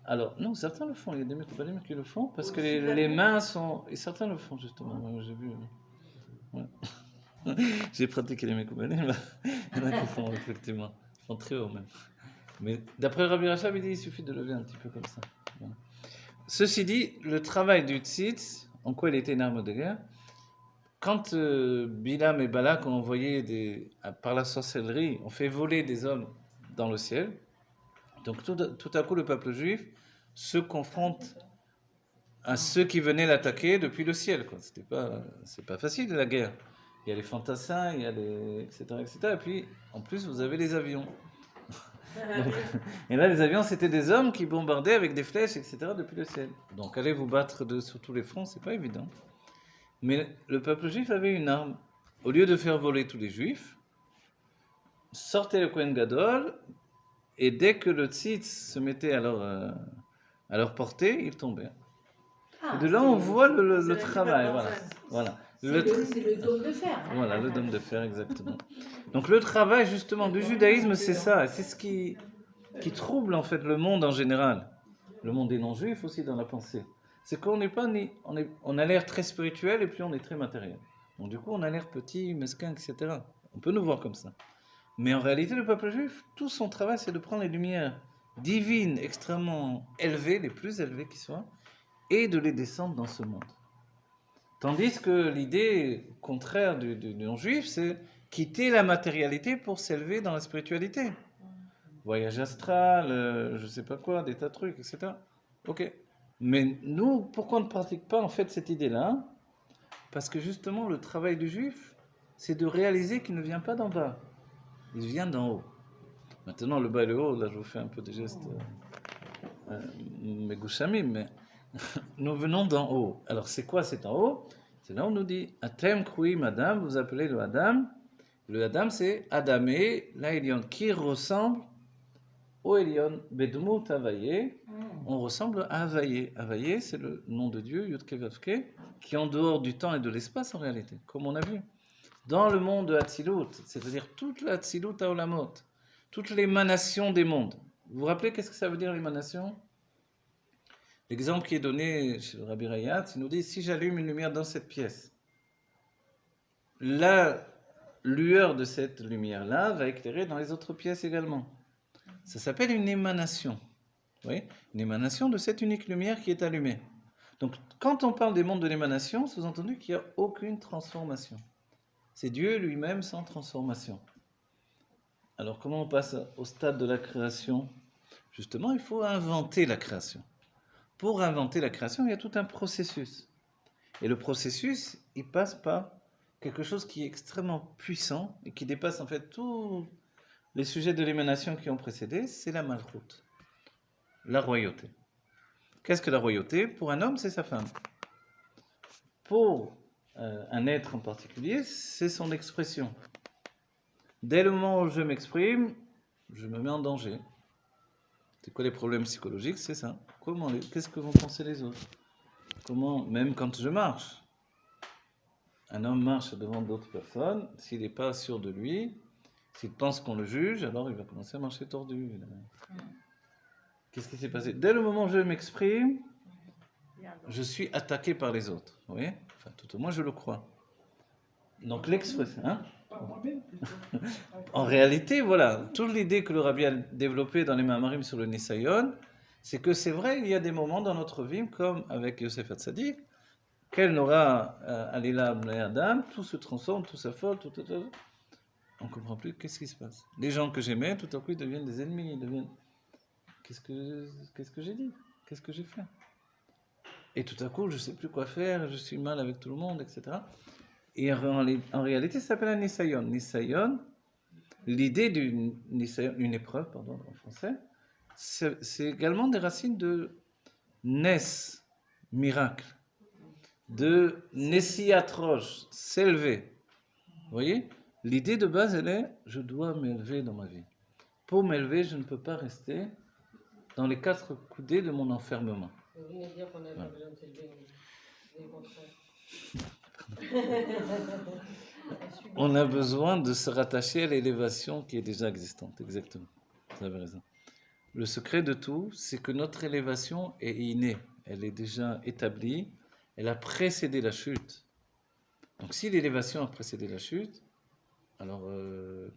Alors, non, certains le font, il y a des Mekoubalim qui le font, parce que les mains sont... Et certains le font, justement, j'ai vu. Ouais. J'ai pratiqué les Mekoubalim, il y en a qui font, effectivement. Ils font très haut, même. Mais d'après Rabbi Rachab, il dit qu'il suffit de lever un petit peu comme ça. Voilà. Ceci dit, le travail du tzitz, en quoi il était une arme de guerre, quand Bilam et Balak ont envoyé par la sorcellerie, ont fait voler des hommes dans le ciel, donc tout à coup le peuple juif se confronte à ceux qui venaient l'attaquer depuis le ciel. C'est pas facile la guerre. Il y a les fantassins, il y a les etc., etc. Et puis en plus vous avez les avions. Donc, et là les avions c'était des hommes qui bombardaient avec des flèches, etc. depuis le ciel. Donc aller vous battre sur tous les fronts, c'est pas évident. Mais le peuple juif avait une arme. Au lieu de faire voler tous les juifs, sortait le Kohen Gadol, et dès que le tzitz se mettait à leur portée, il tombait. Et de là, on voit le travail. Voilà. C'est le dôme de fer. Voilà, le dôme de fer, exactement. Donc le travail, justement, du judaïsme, c'est ça. C'est ce qui trouble, en fait, le monde en général. Le monde des non-juifs aussi dans la pensée. C'est qu'on n'est pas on a l'air très spirituel et puis on est très matériel. Donc du coup, on a l'air petit, mesquin, etc. On peut nous voir comme ça. Mais en réalité, le peuple juif, tout son travail, c'est de prendre les lumières divines extrêmement élevées, les plus élevées qui soient, et de les descendre dans ce monde. Tandis que l'idée contraire du non-juif, c'est quitter la matérialité pour s'élever dans la spiritualité. Voyage astral, je sais pas quoi, des tas de trucs, etc. Ok. Mais nous, pourquoi on ne pratique pas en fait cette idée-là? Parce que justement, le travail du juif, c'est de réaliser qu'il ne vient pas d'en bas, il vient d'en haut. Maintenant, le bas et le haut, là je vous fais un peu des gestes megouchamim, mais nous venons d'en haut. Alors c'est quoi cet en haut? C'est là où on nous dit Atem kruim Adam, vous appelez le Adam. Le Adam c'est Adamé, la Elion, qui ressemble au Elion, Bedmut Avaye. On ressemble à Avaye. Avaye, c'est le nom de Dieu, Yudke Vavke, qui est en dehors du temps et de l'espace en réalité, comme on a vu. Dans le monde de Hatzilut, c'est-à-dire toute la Hatzilut à Olamot, toute l'émanation des mondes. Vous vous rappelez qu'est-ce que ça veut dire l'émanation? L'exemple qui est donné chez le Rabbi Rayat, il nous dit, si j'allume une lumière dans cette pièce, la lueur de cette lumière-là va éclairer dans les autres pièces également. Ça s'appelle une émanation. Vous voyez? Une émanation de cette unique lumière qui est allumée. Donc, quand on parle des mondes de l'émanation, sous-entendu qu'il n'y a aucune transformation. C'est Dieu lui-même sans transformation. Alors, comment on passe au stade de la création? Justement, il faut inventer la création. Pour inventer la création, il y a tout un processus. Et le processus, il passe par quelque chose qui est extrêmement puissant et qui dépasse en fait tous les sujets de l'émanation qui ont précédé, c'est la malchoute, la royauté. Qu'est-ce que la royauté? Pour un homme, c'est sa femme. Pour un être en particulier, c'est son expression. Dès le moment où je m'exprime, je me mets en danger. C'est quoi les problèmes psychologiques? C'est ça. Qu'est-ce que vont penser les autres? Comment, même quand je marche, un homme marche devant d'autres personnes, s'il n'est pas sûr de lui, s'il pense qu'on le juge, alors il va commencer à marcher tordu. Qu'est-ce qui s'est passé? Dès le moment où je m'exprime, je suis attaqué par les autres. Vous voyez? Enfin, tout au moins, je le crois. Donc l'expression... Hein? En réalité, voilà, toute l'idée que le Rabbi a développée dans les Ma'amarim sur le Nisayon, c'est que c'est vrai, il y a des moments dans notre vie, comme avec Yosef Hatzadik, qu'elle n'aura Alila Bnei Adam, tout se transforme, tout s'affole, tout. On ne comprend plus qu'est-ce qui se passe. Les gens que j'aimais, tout à coup, ils deviennent des ennemis, ils deviennent... Qu'est-ce que j'ai dit? Qu'est-ce que j'ai fait? Et tout à coup, je ne sais plus quoi faire, je suis mal avec tout le monde, etc. Et en réalité, ça s'appelle un Nisayon. Nisayon, l'idée d'une une épreuve, pardon, en français, c'est également des racines de Nes, miracle, de Nessiatroche, s'élever. Vous voyez? L'idée de base, elle est, je dois m'élever dans ma vie. Pour m'élever, je ne peux pas rester dans les quatre coudées de mon enfermement. Vous venez de dire qu'on avait besoin de s'élever, mais le contraire. On a besoin de se rattacher à l'élévation qui est déjà existante, exactement. Vous avez raison. Le secret de tout, c'est que notre élévation est innée, elle est déjà établie, elle a précédé la chute. Donc si l'élévation a précédé la chute, alors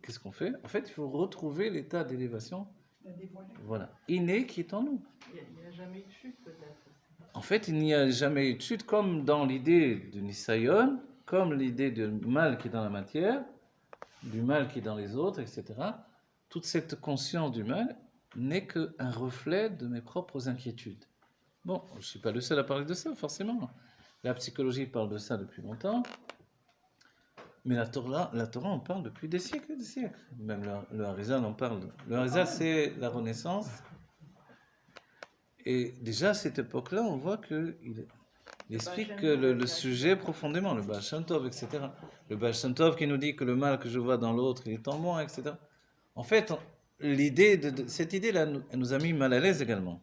qu'est-ce qu'on fait? En fait, il faut retrouver l'état d'élévation, voilà, inné qui est en nous. Il n'y a jamais eu de chute, peut-être. En fait, il n'y a jamais eu de chute, comme dans l'idée du Nisayon, comme l'idée du mal qui est dans la matière, du mal qui est dans les autres, etc. Toute cette conscience du mal n'est qu'un reflet de mes propres inquiétudes. Bon, je ne suis pas le seul à parler de ça, forcément. La psychologie parle de ça depuis longtemps, mais la Torah en parle depuis des siècles et des siècles. Même le Harizal en parle. Le Harizal, c'est la Renaissance. Et déjà, à cette époque-là, on voit qu'il explique que le sujet profondément, le Baal Shem Tov, etc. Le Baal Shem Tov qui nous dit que le mal que je vois dans l'autre, il est en moi, etc. En fait, cette idée-là, elle nous a mis mal à l'aise également.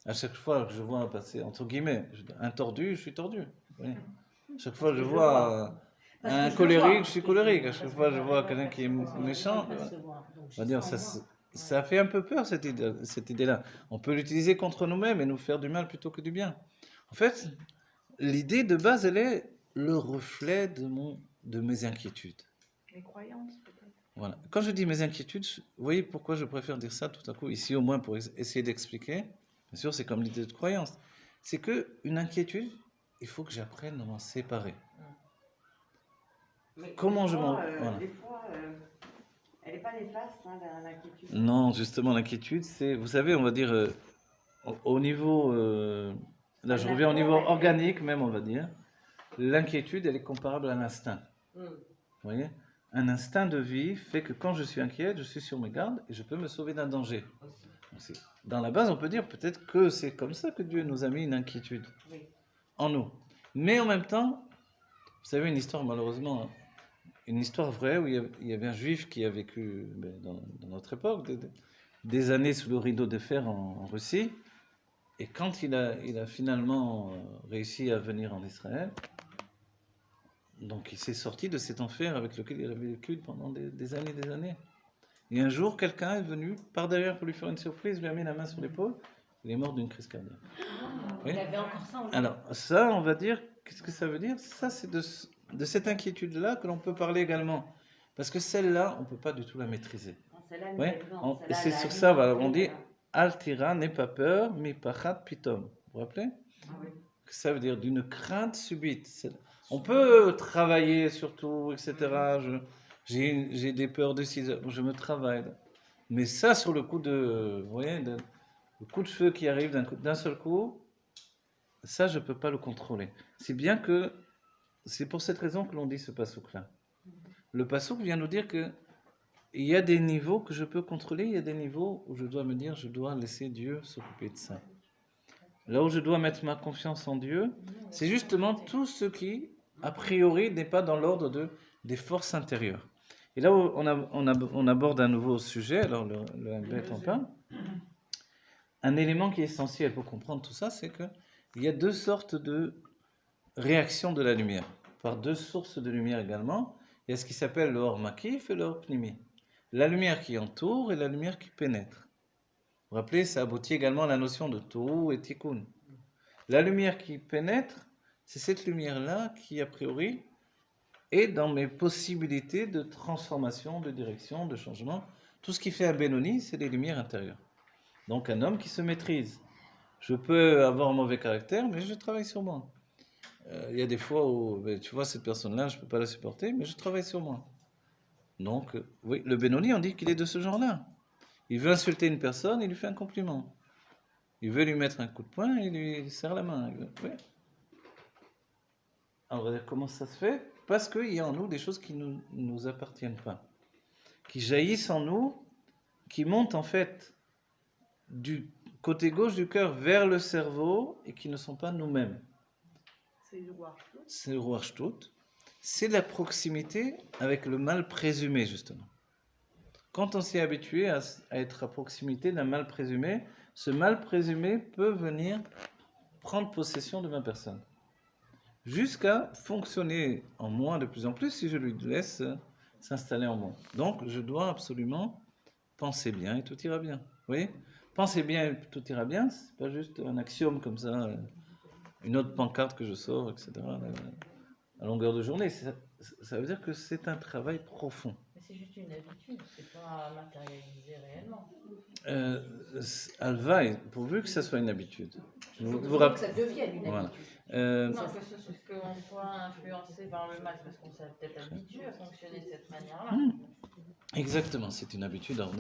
À chaque fois que je vois passer, entre guillemets, un tordu, je suis tordu. Oui. À chaque fois que je vois un colérique, je suis colérique. À chaque fois que je vois quelqu'un qui est méchant, on va dire, ça fait un peu peur cette idée-là. On peut l'utiliser contre nous-mêmes et nous faire du mal plutôt que du bien. En fait, l'idée de base, elle est le reflet de mes inquiétudes. Les croyances, peut-être. Voilà. Quand je dis mes inquiétudes, vous voyez pourquoi je préfère dire ça tout à coup, ici au moins pour essayer d'expliquer. Bien sûr, c'est comme l'idée de croyance. C'est que une inquiétude, il faut que j'apprenne à m'en séparer. Mais Comment des je m'en... fois, Voilà. elle n'est pas néfaste, hein, l'inquiétude. Non, justement, l'inquiétude, c'est, vous savez, on va dire, au niveau, là je reviens au niveau organique même, on va dire, l'inquiétude, elle est comparable à l'instinct. Mm. Vous voyez? Un instinct de vie fait que quand je suis inquiet, je suis sur mes gardes et je peux me sauver d'un danger. Aussi. Dans la base, on peut dire peut-être que c'est comme ça que Dieu nous a mis une inquiétude Oui. en nous. Mais en même temps, vous savez, une histoire malheureusement, une histoire vraie où il y avait un juif qui a vécu dans notre époque, des années sous le rideau de fer en Russie. Et quand il a finalement réussi à venir en Israël, donc il s'est sorti de cet enfer avec lequel il avait vécu pendant des années et des années. Et un jour, quelqu'un est venu par derrière pour lui faire une surprise, lui a mis la main sur l'épaule, il est mort d'une crise cardiaque. Oui. Il avait encore ça en lui. Alors ça, on va dire, qu'est-ce que ça veut dire? Ça, c'est de cette inquiétude-là que l'on peut parler également. Parce que celle-là, on ne peut pas du tout la maîtriser. Non, celle-là, elle Ouais, nous aide, non, et celle-là, c'est elle a sur ça, voilà, on alimenté, dit Altira, n'aie pas peur, mi pachat pitom. Vous vous rappelez? Ah oui. Que ça veut dire d'une crainte subite. On peut travailler sur tout, etc. J'ai des peurs de 6 heures, je me travaille. Mais ça, sur le coup de, vous voyez, le coup de feu qui arrive d'un seul coup, ça, je ne peux pas le contrôler. C'est bien que, c'est pour cette raison que l'on dit ce passouk-là. Le passouk vient nous dire que il y a des niveaux que je peux contrôler, il y a des niveaux où je dois me dire, je dois laisser Dieu s'occuper de ça. Là où je dois mettre ma confiance en Dieu, c'est justement tout ce qui, a priori, n'est pas dans l'ordre des forces intérieures. Et là où on aborde un nouveau sujet, alors le MBET en parle, un élément qui est essentiel pour comprendre tout ça, c'est qu'il y a deux sortes de réactions de la lumière, par deux sources de lumière également. Il y a ce qui s'appelle le or makif et le or pnimi. La lumière qui entoure et la lumière qui pénètre. Vous vous rappelez, ça aboutit également à la notion de tohu et tikkun. La lumière qui pénètre, c'est cette lumière-là qui, a priori, est dans mes possibilités de transformation, de direction, de changement. Tout ce qui fait un Benoni, c'est les lumières intérieures. Donc un homme qui se maîtrise. Je peux avoir un mauvais caractère, mais je travaille sur moi. Il y a des fois où, tu vois, cette personne-là, je ne peux pas la supporter, mais je travaille sur moi. Donc, oui, le Benoni, on dit qu'il est de ce genre-là. Il veut insulter une personne, il lui fait un compliment. Il veut lui mettre un coup de poing, il lui serre la main. Oui. Alors, on va dire comment ça se fait? Parce qu'il y a en nous des choses qui ne nous appartiennent pas, qui jaillissent en nous, qui montent en fait du côté gauche du cœur vers le cerveau et qui ne sont pas nous-mêmes. C'est le roi. C'est le roi Shtut. C'est la proximité avec le mal présumé, justement. Quand on s'est habitué à être à proximité d'un mal présumé, ce mal présumé peut venir prendre possession de ma personne. Jusqu'à fonctionner en moi de plus en plus si je lui laisse s'installer en moi. Donc, je dois absolument penser bien et tout ira bien. Vous voyez? Penser bien et tout ira bien, c'est pas juste un axiome comme ça, une autre pancarte que je sors, etc. À longueur de journée. Ça veut dire que c'est un travail profond. Mais c'est juste une habitude, c'est pas matérialisé réellement. Elle va, pourvu que ça soit une habitude. Il faut que ça devienne une Voilà. habitude. Non, qu'on soit influencé par le mal, parce qu'on s'est peut-être habitué à fonctionner de cette manière-là. Exactement, c'est une habitude. Alors,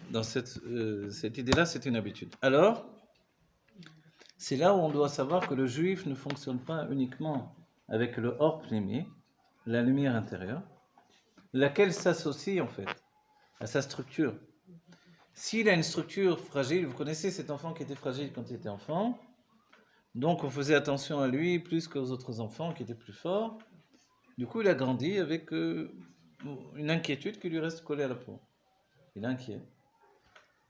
dans cette idée-là, c'est une habitude. Alors, c'est là où on doit savoir que le juif ne fonctionne pas uniquement avec le or pnimi, la lumière intérieure, laquelle s'associe en fait à sa structure. S'il a une structure fragile, vous connaissez cet enfant qui était fragile quand il était enfant, donc on faisait attention à lui plus qu'aux autres enfants qui étaient plus forts. Du coup, il a grandi avec une inquiétude qui lui reste collée à la peau. Il est inquiet.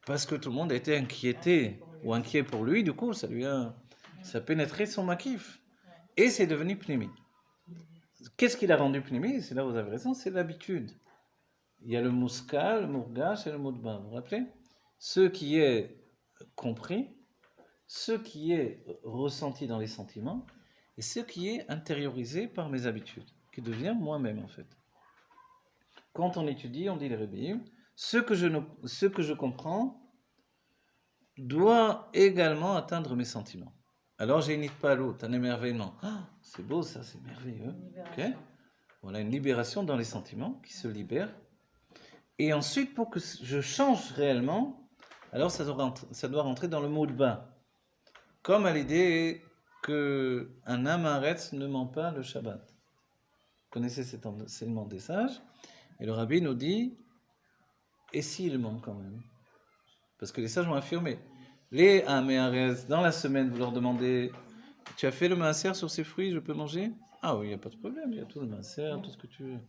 Parce que tout le monde a été inquiété ou inquiet pour lui, du coup, ça a pénétré son makif. Et c'est devenu pnimi. Qu'est-ce qui l'a rendu pnimi? C'est là où vous avez raison, c'est l'habitude. Il y a le mouskal, le mourgash et le moudba. Vous vous rappelez? Ce qui est compris, ce qui est ressenti dans les sentiments, et ce qui est intériorisé par mes habitudes, qui devient moi-même en fait. quand on étudie, on dit les Rebbeim, ce que je comprends doit également atteindre mes sentiments. Alors j'ai une itpalut, un émerveillement. Ah, c'est beau ça, c'est merveilleux. Ok. Voilà une libération dans les sentiments qui se libèrent. Et ensuite, pour que je change réellement, alors ça doit rentrer dans le mot de bain. Comme à l'idée qu'un amaretz ne ment pas le Shabbat. Vous connaissez cet enseignement des sages. Et le rabbi nous dit, et s'il ment quand même? Parce que les sages ont affirmé. Les améarez, dans la semaine, vous leur demandez, tu as fait le maaser sur ces fruits, je peux manger? Ah oui, il n'y a pas de problème, il y a tout le maaser, tout ce que tu veux.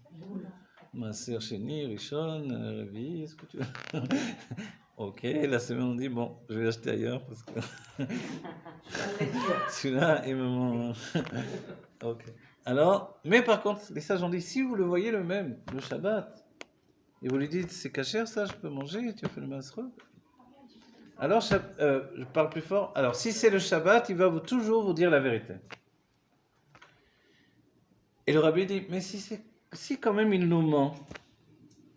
Maaser Sheni, Rishon, Revi, ce que tu veux. Ok, la semaine on dit, bon, je vais l'acheter ailleurs parce que celui-là, il me ment. Ok. Alors, mais par contre, les sages ont dit, si vous le voyez le même, le Shabbat, et vous lui dites, c'est cachère ça, je peux manger, tu as fait le maaser. Alors, je parle plus fort. Alors, si c'est le Shabbat, il va toujours vous dire la vérité. Et le rabbi dit, mais si quand même il nous ment,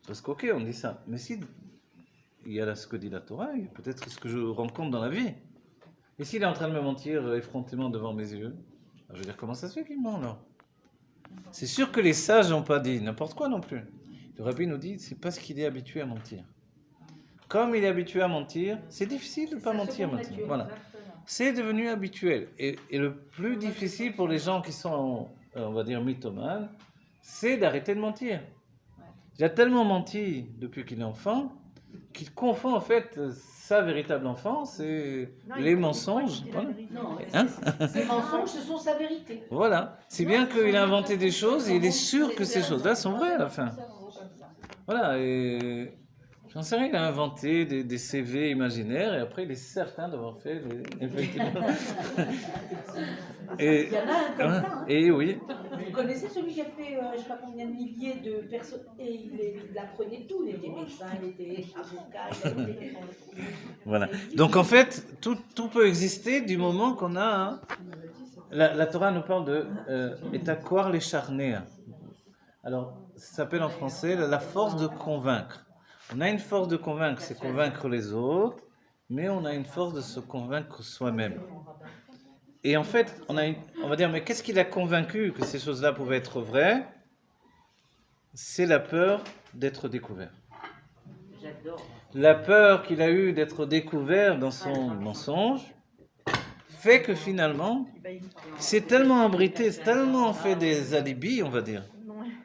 parce qu'ok, on dit ça, mais si il y a là ce que dit la Torah, il y a peut-être ce que je rencontre dans la vie. Et s'il est en train de me mentir effrontément devant mes yeux, je veux dire, comment ça se fait qu'il ment alors? C'est sûr que les sages n'ont pas dit n'importe quoi non plus. Le rabbi nous dit, c'est parce qu'il est habitué à mentir. Comme il est habitué à mentir, c'est difficile de ne pas mentir maintenant. Voilà. C'est devenu habituel. Et le plus difficile pour les gens qui sont, on va dire, mythomanes, c'est d'arrêter de mentir. Il a tellement menti depuis qu'il est enfant qu'il confond en fait sa véritable enfance et les mensonges. Voilà. Non, Hein? ces mensonges, ce sont sa vérité. Voilà. C'est bien qu'il a inventé des choses et il est sûr que ces choses-là sont vraies à la fin. Voilà. Et j'en sais rien, il a inventé des CV imaginaires et après il est certain d'avoir fait effectivement. Et, Il y en a un comme ça. Hein. et oui. Vous connaissez celui qui a fait, je ne sais pas combien de milliers de personnes, et il apprenait tout, il était médecin, il était avocat, il était... Voilà. Donc en fait, tout peut exister du moment qu'on a... Hein, la Torah nous parle de etakwar les charnéa. Alors, ça s'appelle en français la force de convaincre. On a une force de convaincre, c'est convaincre les autres, mais on a une force de se convaincre soi-même. Et en fait, on va dire, mais qu'est-ce qui l'a convaincu que ces choses-là pouvaient être vraies? C'est la peur d'être découvert. J'adore. La peur qu'il a eue d'être découvert dans son mensonge fait que finalement, c'est tellement abrité, c'est tellement fait des alibis, on va dire,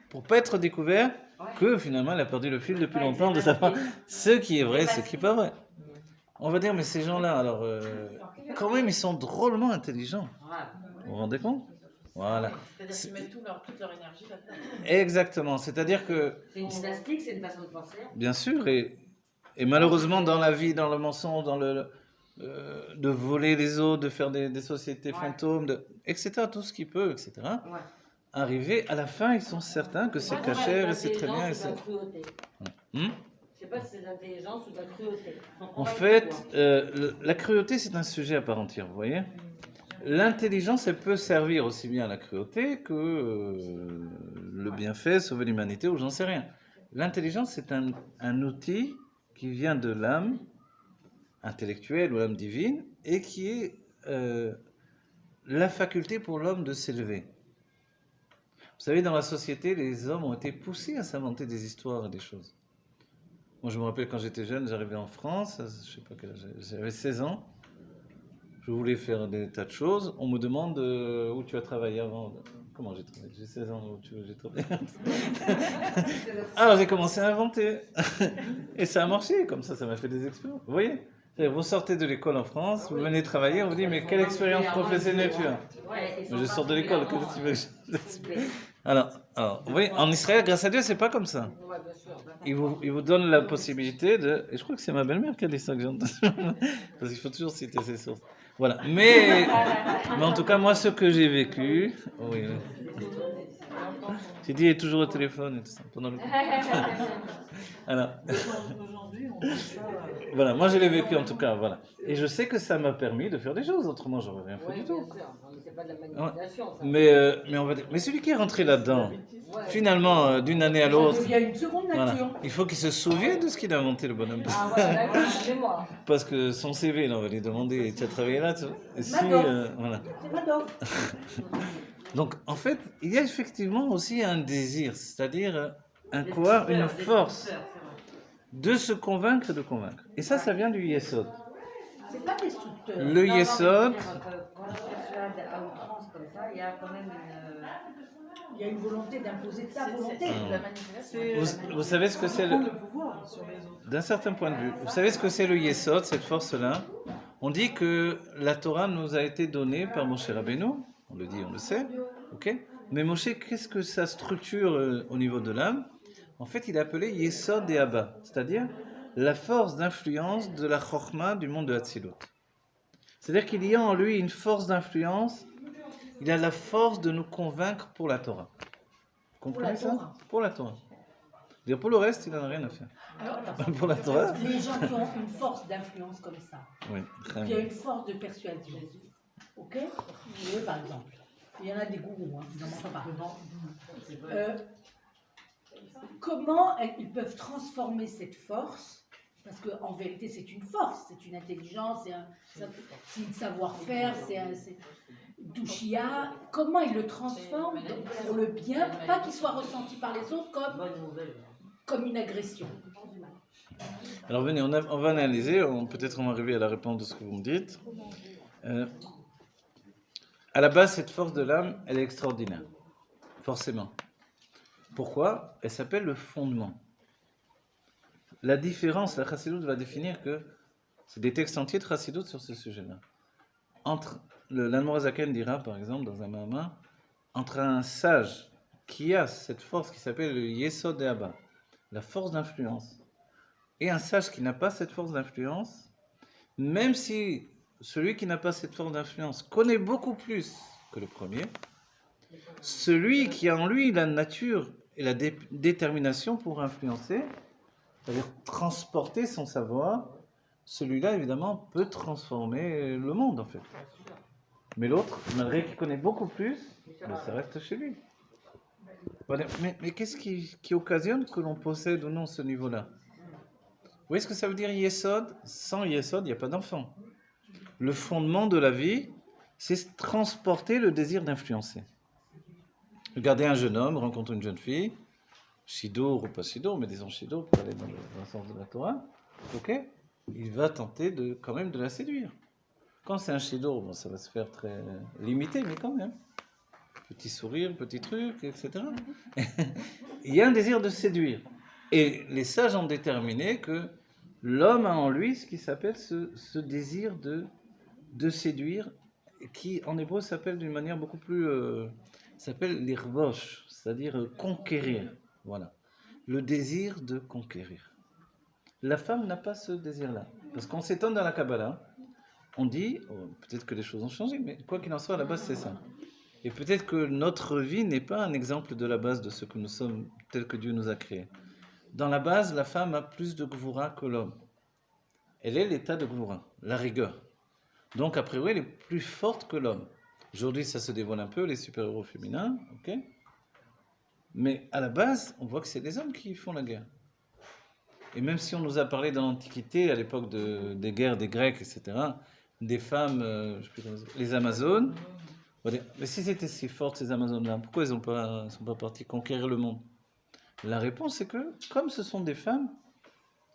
pour pas être découvert, que finalement, il a perdu le fil depuis longtemps de savoir ce qui est vrai, ce qui n'est pas vrai. On va dire, mais ces gens-là, alors, quand même, ils sont drôlement intelligents. Vous vous rendez compte? Voilà. C'est-à-dire qu'ils mettent toute leur énergie là-dedans. Exactement. C'est-à-dire que... C'est une gymnastique, c'est une façon de penser. Bien sûr, et malheureusement, dans la vie, dans le mensonge, dans de voler les autres, de faire des sociétés fantômes, etc., tout ce qui peut, etc., arriver, à la fin, ils sont certains que c'est cachère et c'est très bien. Et c'est... Je sais pas si c'est de l'intelligence ou de la cruauté. En fait, la cruauté, c'est un sujet à part entière, vous voyez. L'intelligence, elle peut servir aussi bien à la cruauté que le bienfait, sauver l'humanité, ou j'en sais rien. L'intelligence, c'est un outil qui vient de l'âme intellectuelle ou l'âme divine, et qui est la faculté pour l'homme de s'élever. Vous savez, dans la société, les hommes ont été poussés à s'inventer des histoires et des choses. Moi, je me rappelle quand j'étais jeune, j'arrivais en France, je ne sais pas quel âge j'avais 16 ans. Je voulais faire des tas de choses. On me demande où tu as travaillé avant. Comment j'ai travaillé? J'ai 16 ans, où j'ai travaillé. Alors j'ai commencé à inventer. Et ça a marché, comme ça m'a fait des expériences. Vous voyez? Vous sortez de l'école en France, vous venez travailler, on vous dit, mais quelle expérience professionnelle tu as? Je sors de l'école, qu'est-ce que tu veux? Alors, vous voyez, en Israël, grâce à Dieu, c'est pas comme ça. Il vous donne la possibilité de... Et je crois que c'est ma belle-mère qui a dit ça que j'ai entendu. Parce qu'il faut toujours citer ses sources. Voilà. Mais en tout cas, moi, ce que j'ai vécu... Oui. J'ai dit, il est toujours au téléphone et tout ça. Pendant le... Alors... Aujourd'hui, on fait ça. Voilà, moi je l'ai vécu en tout cas, voilà. Et je sais que ça m'a permis de faire des choses, autrement j'aurais rien fait du tout. Bien sûr. C'est pas de la manipulation, ça. Mais on va dire, mais celui qui est rentré là-dedans, finalement, d'une année à Ça l'autre, devient une seconde nature. voilà, il faut qu'il se souvienne de ce qu'il a inventé, le bonhomme. Ah voilà, d'accord, excusez-moi. Parce que son CV, là, on va lui demander, tu as travaillé là, tu vois. Et si, Madoff. voilà. C'est Madoff. Donc, en fait, il y a effectivement aussi un désir, c'est-à-dire une force de se convaincre et de convaincre. Et ça vient du Yesod. C'est pas destructeur. Le Non, Yesod, mais je veux dire que quand on se persuade à outrance comme ça, il y a quand même une... Il y a une volonté d'imposer ta volonté. C'est de la manipulation. vous savez ce que c'est prendre le pouvoir sur les autres. d'un certain point de vue, vous savez ce que c'est le Yesod, cette force-là? On dit que la Torah nous a été donnée par Moshe Rabbeinu, on le dit, on le sait, ok? Mais Moshe, qu'est-ce que sa structure au niveau de l'âme? En fait, il a appelé Yesod et Abba, c'est-à-dire la force d'influence de la Chokhmah du monde de Hatzilut. C'est-à-dire qu'il y a en lui une force d'influence, il a la force de nous convaincre pour la Torah. Vous comprenez ça? Torah. Pour la Torah. Dire pour le reste, il n'en a rien à faire. Alors, attends. Pour la Torah? Les gens qui ont une force d'influence comme ça, Oui, très qui a bien. une force de persuasion, ok? Eux, par exemple, il y en a des gourous, hein, ils n'en manquent pas. Comment ils peuvent transformer cette force, parce qu'en vérité c'est une force, c'est une intelligence, c'est un savoir-faire, c'est Douchia, comment ils le transforment pour le bien, pas qu'il soit ressenti par les autres comme une agression. Alors venez, on va analyser, peut-être on va arriver à la réponse de ce que vous me dites. À la base, cette force de l'âme, elle est extraordinaire, forcément. Pourquoi? Elle s'appelle le fondement. La différence, la Chassidut va définir que, c'est des textes entiers de Chassidut sur ce sujet-là. L'Anmorazaken dira, par exemple, dans un Mahama, entre un sage qui a cette force qui s'appelle le Yesod et Abba, la force d'influence, et un sage qui n'a pas cette force d'influence, même si celui qui n'a pas cette force d'influence connaît beaucoup plus que le premier, celui qui a en lui la nature et la détermination pour influencer, c'est-à-dire transporter son savoir, celui-là, évidemment, peut transformer le monde, en fait. Mais l'autre, malgré qu'il connaît beaucoup plus, ça reste chez lui. Voilà. Mais qu'est-ce qui occasionne que l'on possède ou non ce niveau-là? Vous voyez ce que ça veut dire Yesod? Sans Yesod, il n'y a pas d'enfant. Le fondement de la vie, c'est transporter le désir d'influencer. Regardez un jeune homme rencontre une jeune fille, Shidour ou pas Shidour, mais disons Shidour pour aller dans le sens de la Torah, ok? Il va tenter quand même de la séduire. Quand c'est un Shidour, bon, ça va se faire très limité, mais quand même. Petit sourire, petit truc, etc. Il y a un désir de séduire. Et les sages ont déterminé que l'homme a en lui ce qui s'appelle ce désir de séduire, qui en hébreu s'appelle d'une manière beaucoup plus... s'appelle l'irbosh, c'est-à-dire conquérir. Voilà. Le désir de conquérir. La femme n'a pas ce désir-là. Parce qu'on s'étonne dans la Kabbalah, on dit, peut-être que les choses ont changé, mais quoi qu'il en soit, à la base, c'est ça. Et peut-être que notre vie n'est pas un exemple de la base de ce que nous sommes, tel que Dieu nous a créés. Dans la base, la femme a plus de gvoura que l'homme. Elle est l'état de gvoura, la rigueur. Donc, a priori, elle est plus forte que l'homme. Aujourd'hui, ça se dévoile un peu, les super-héros féminins, ok? Mais à la base, on voit que c'est les hommes qui font la guerre. Et même si on nous a parlé dans l'Antiquité, à l'époque des guerres des Grecs, etc., des femmes, les Amazones, mais si c'était si fortes ces Amazones-là, pourquoi elles ne sont pas parties conquérir le monde? La réponse est que, comme ce sont des femmes,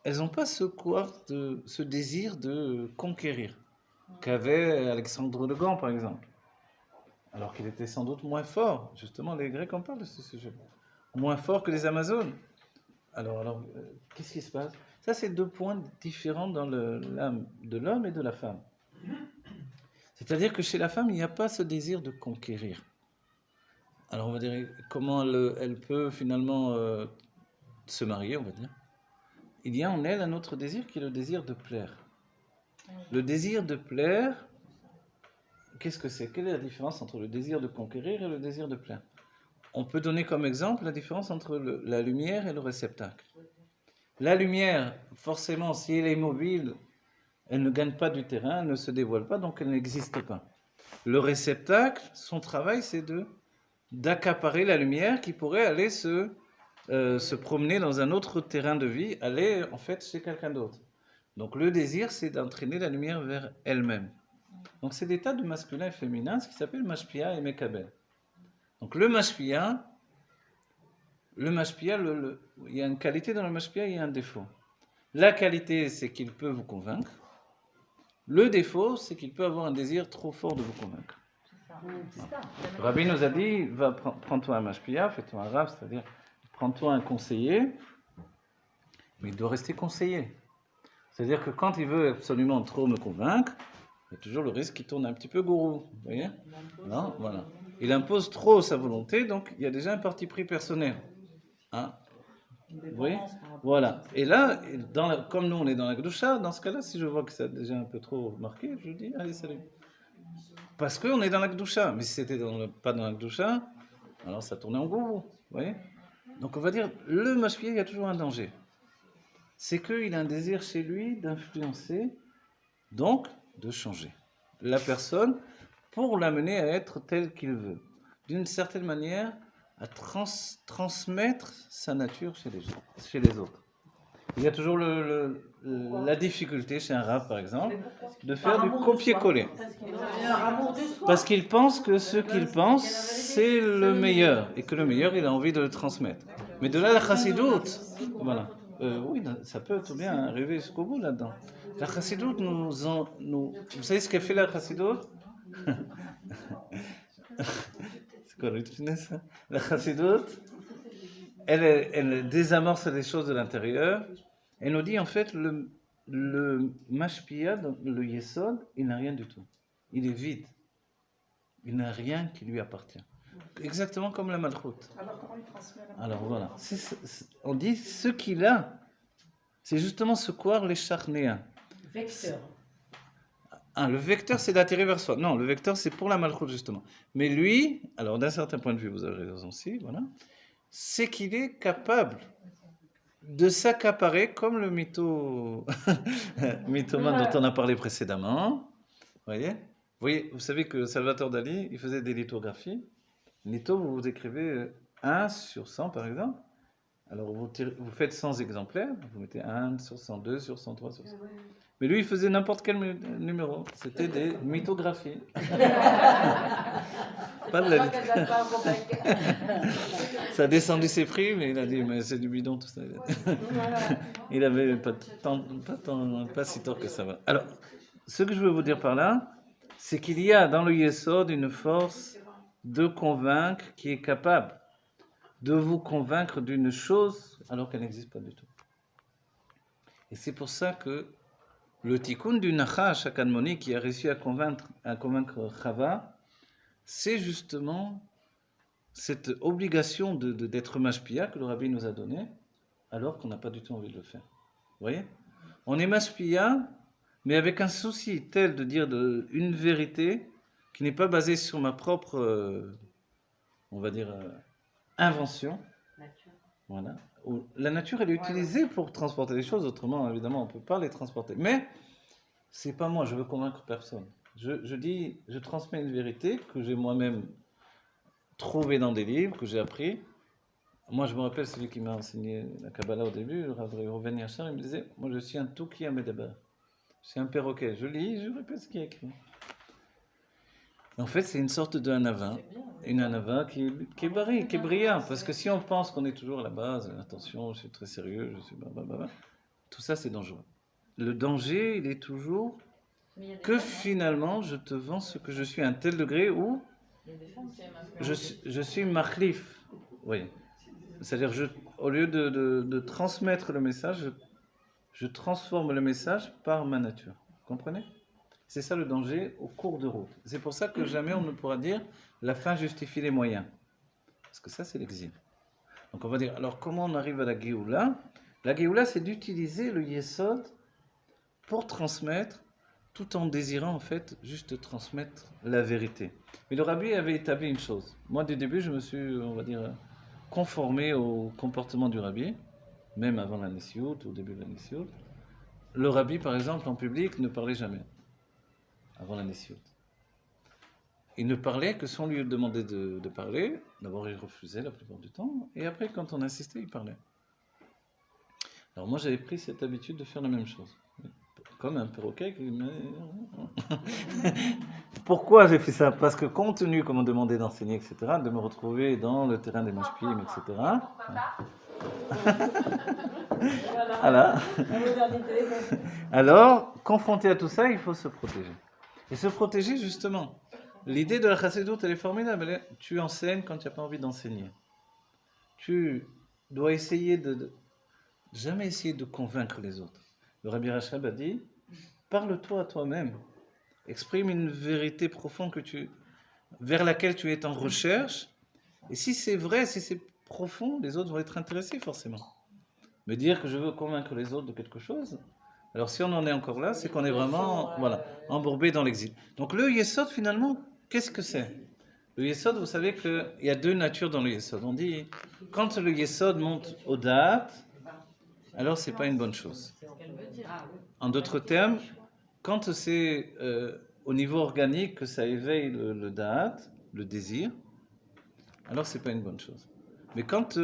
elles n'ont pas ce désir de conquérir qu'avait Alexandre le Grand, par exemple. Alors qu'il était sans doute moins fort. Justement, les Grecs en parlent de ce sujet. Moins fort que les Amazones. Alors qu'est-ce qui se passe? Ça, c'est deux points différents dans l'âme de l'homme et de la femme. C'est-à-dire que chez la femme, il n'y a pas ce désir de conquérir. Alors, on va dire, comment elle peut finalement se marier, on va dire. Il y a en elle un autre désir qui est le désir de plaire. Le désir de plaire, qu'est-ce que c'est? Quelle est la différence entre le désir de conquérir et le désir de plaire? On peut donner comme exemple la différence entre la lumière et le réceptacle. La lumière, forcément, si elle est mobile, elle ne gagne pas du terrain, elle ne se dévoile pas, donc elle n'existe pas. Le réceptacle, son travail, c'est de d'accaparer la lumière qui pourrait aller se promener dans un autre terrain de vie, aller en fait chez quelqu'un d'autre. Donc le désir, c'est d'entraîner la lumière vers elle-même. Donc c'est des tas de masculin et féminin, ce qui s'appelle mashpia et mekabel. Donc le mashpia, il y a une qualité dans le mashpia, il y a un défaut. La qualité, c'est qu'il peut vous convaincre. Le défaut, c'est qu'il peut avoir un désir trop fort de vous convaincre. C'est ça. Le Rabbi nous a dit, prends-toi un mashpia, fais-toi un rab, c'est-à-dire prends-toi un conseiller, mais il doit rester conseiller. C'est-à-dire que quand il veut absolument trop me convaincre, il y a toujours le risque qu'il tourne un petit peu gourou, vous voyez? Non, voilà. Il impose trop sa volonté, donc il y a déjà un parti pris personnel. Hein? Oui, voilà. Et là, comme nous on est dans la Gdoucha, dans ce cas-là, si je vois que ça a déjà un peu trop marqué, je dis allez, salut. Parce qu'on est dans la Gdoucha. Mais si c'était pas dans la Gdoucha, alors ça tournait en gourou, vous voyez? Donc on va dire, le mashpia, il y a toujours un danger. C'est qu'il a un désir chez lui d'influencer, donc de changer la personne pour l'amener à être tel qu'il veut. D'une certaine manière, à transmettre sa nature chez les autres. Il y a toujours la difficulté chez un rab, par exemple, de faire du copier-coller. Parce qu'il pense que ce qu'il pense, c'est le meilleur, et que le meilleur, il a envie de le transmettre. Mais de là, la chassidoute, voilà. Oui, ça peut tout bien arriver jusqu'au bout là-dedans. La chassidoute vous savez ce qu'a fait la chassidoute? C'est quoi ça? La chassidoute, elle désamorce les choses de l'intérieur. Elle nous dit en fait le mashpia, le yesod, il n'a rien du tout. Il est vide. Il n'a rien qui lui appartient. Exactement comme la malchoute. Alors comment il transmet la Alors voilà. On dit ce qu'il a, c'est justement ce qu'ont les charnéens. Vecteur. Le vecteur, c'est d'attirer vers soi. Non, le vecteur, c'est pour la malchoute, justement. Mais lui, alors d'un certain point de vue, vous avez raison aussi, voilà, c'est qu'il est capable de s'accaparer comme le mythomane dont on a parlé précédemment. Vous savez que Salvatore Dali, il faisait des lithographies. Litho, vous écrivez 1 sur 100, par exemple. Alors, vous faites 100 exemplaires, vous mettez 1 sur 100, 2 sur 100, 3 sur 100. Mais lui, il faisait n'importe quel numéro. C'était des mythographies. Pas de la Ça a descendu ses prix, mais il a dit, mais c'est du bidon tout ça. Il avait pas si tort que ça va. Alors, ce que je veux vous dire par là, c'est qu'il y a dans le Yesod une force de convaincre qui est capable de vous convaincre d'une chose alors qu'elle n'existe pas du tout. Et c'est pour ça que le tikkun du Nachash Kadmoni qui a réussi à convaincre Chava, c'est justement cette obligation d'être mashpia que le Rabbi nous a donnée, alors qu'on n'a pas du tout envie de le faire. Vous voyez? On est mashpia, mais avec un souci tel de dire une vérité qui n'est pas basée sur ma propre, on va dire, invention. Voilà. La nature, elle est utilisée pour transporter les choses, autrement, évidemment, on ne peut pas les transporter. Mais, c'est pas moi, je veux convaincre personne. Je transmets une vérité que j'ai moi-même trouvée dans des livres, que j'ai appris. Moi, je me rappelle celui qui m'a enseigné la Kabbalah au début, le Rav Reuven Yachar, il me disait, moi je suis un Touki Amedaber. Je suis un perroquet, je lis, je répète ce qui est écrit. En fait, c'est une sorte d'anava, une anava qui est barrée, qui est brillante, parce que si on pense qu'on est toujours à la base, attention, je suis très sérieux, je suis blablabla, tout ça c'est dangereux. Le danger, il est toujours que finalement je te vends ce que je suis à un tel degré où je suis machlif. Oui. C'est-à-dire, au lieu de transmettre le message, je transforme le message par ma nature. Vous comprenez? C'est ça le danger au cours de route. C'est pour ça que jamais on ne pourra dire la fin justifie les moyens. Parce que ça, c'est l'exil. Donc on va dire, alors comment on arrive à la Géoula? La Géoula, c'est d'utiliser le Yesod pour transmettre, tout en désirant en fait juste transmettre la vérité. Mais le Rabbi avait établi une chose. Moi, dès le début, je me suis, on va dire, conformé au comportement du Rabbi, même avant la Nessiout, au début de la Nessiout. Le Rabbi, par exemple, en public, ne parlait jamais. Avant la Nessiout. il ne parlait que si on lui demandait de parler. D'abord, il refusait la plupart du temps, et après, quand on insistait, il parlait. Alors moi, j'avais pris cette habitude de faire la même chose. Comme un perroquet qui... Pourquoi j'ai fait ça? Parce que compte tenu, comme on demandait d'enseigner, etc., de me retrouver dans le terrain des mashpim, etc. Voilà. Alors, confronté à tout ça, il faut se protéger. Et se protéger, justement. L'idée de la chassidoute, elle est formidable. Tu enseignes quand tu n'as pas envie d'enseigner. Tu dois essayer jamais essayer de convaincre les autres. Le Rabbi Rachab a dit, parle-toi à toi-même. Exprime une vérité profonde vers laquelle tu es en recherche. Et si c'est vrai, si c'est profond, les autres vont être intéressés forcément. Me dire que je veux convaincre les autres de quelque chose, alors si on en est encore là, c'est qu'on est vraiment embourbé dans l'exil. Donc le Yesod, finalement, qu'est-ce que c'est? Le Yesod, vous savez qu'il y a deux natures dans le Yesod. On dit, quand le Yesod monte au Da'at, alors c'est pas une bonne chose. En d'autres termes, quand c'est au niveau organique que ça éveille le Da'at, le désir, alors c'est pas une bonne chose. Mais quand,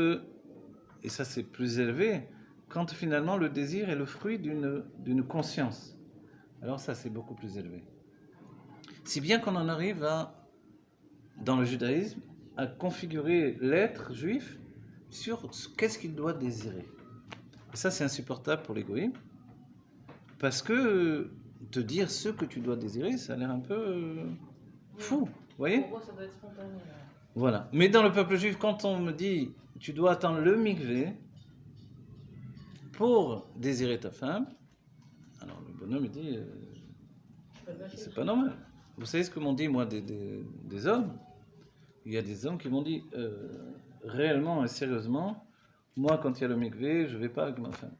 et ça c'est plus élevé, quand finalement le désir est le fruit d'une conscience, alors ça c'est beaucoup plus élevé. Si bien qu'on en arrive dans le judaïsme, à configurer l'être juif sur qu'est-ce qu'il doit désirer. Et ça c'est insupportable pour l'égoïsme, parce que te dire ce que tu dois désirer, ça a l'air un peu fou, vous voyez? Pour moi, ça doit être spontané. Voilà. Mais dans le peuple juif, quand on me dit tu dois attendre le mikvé pour désirer ta femme, alors le bonhomme me dit c'est pas normal. Vous savez ce que m'ont dit moi des hommes? Il y a des hommes qui m'ont dit réellement et sérieusement, moi quand il y a le mikvé, je vais pas avec ma femme.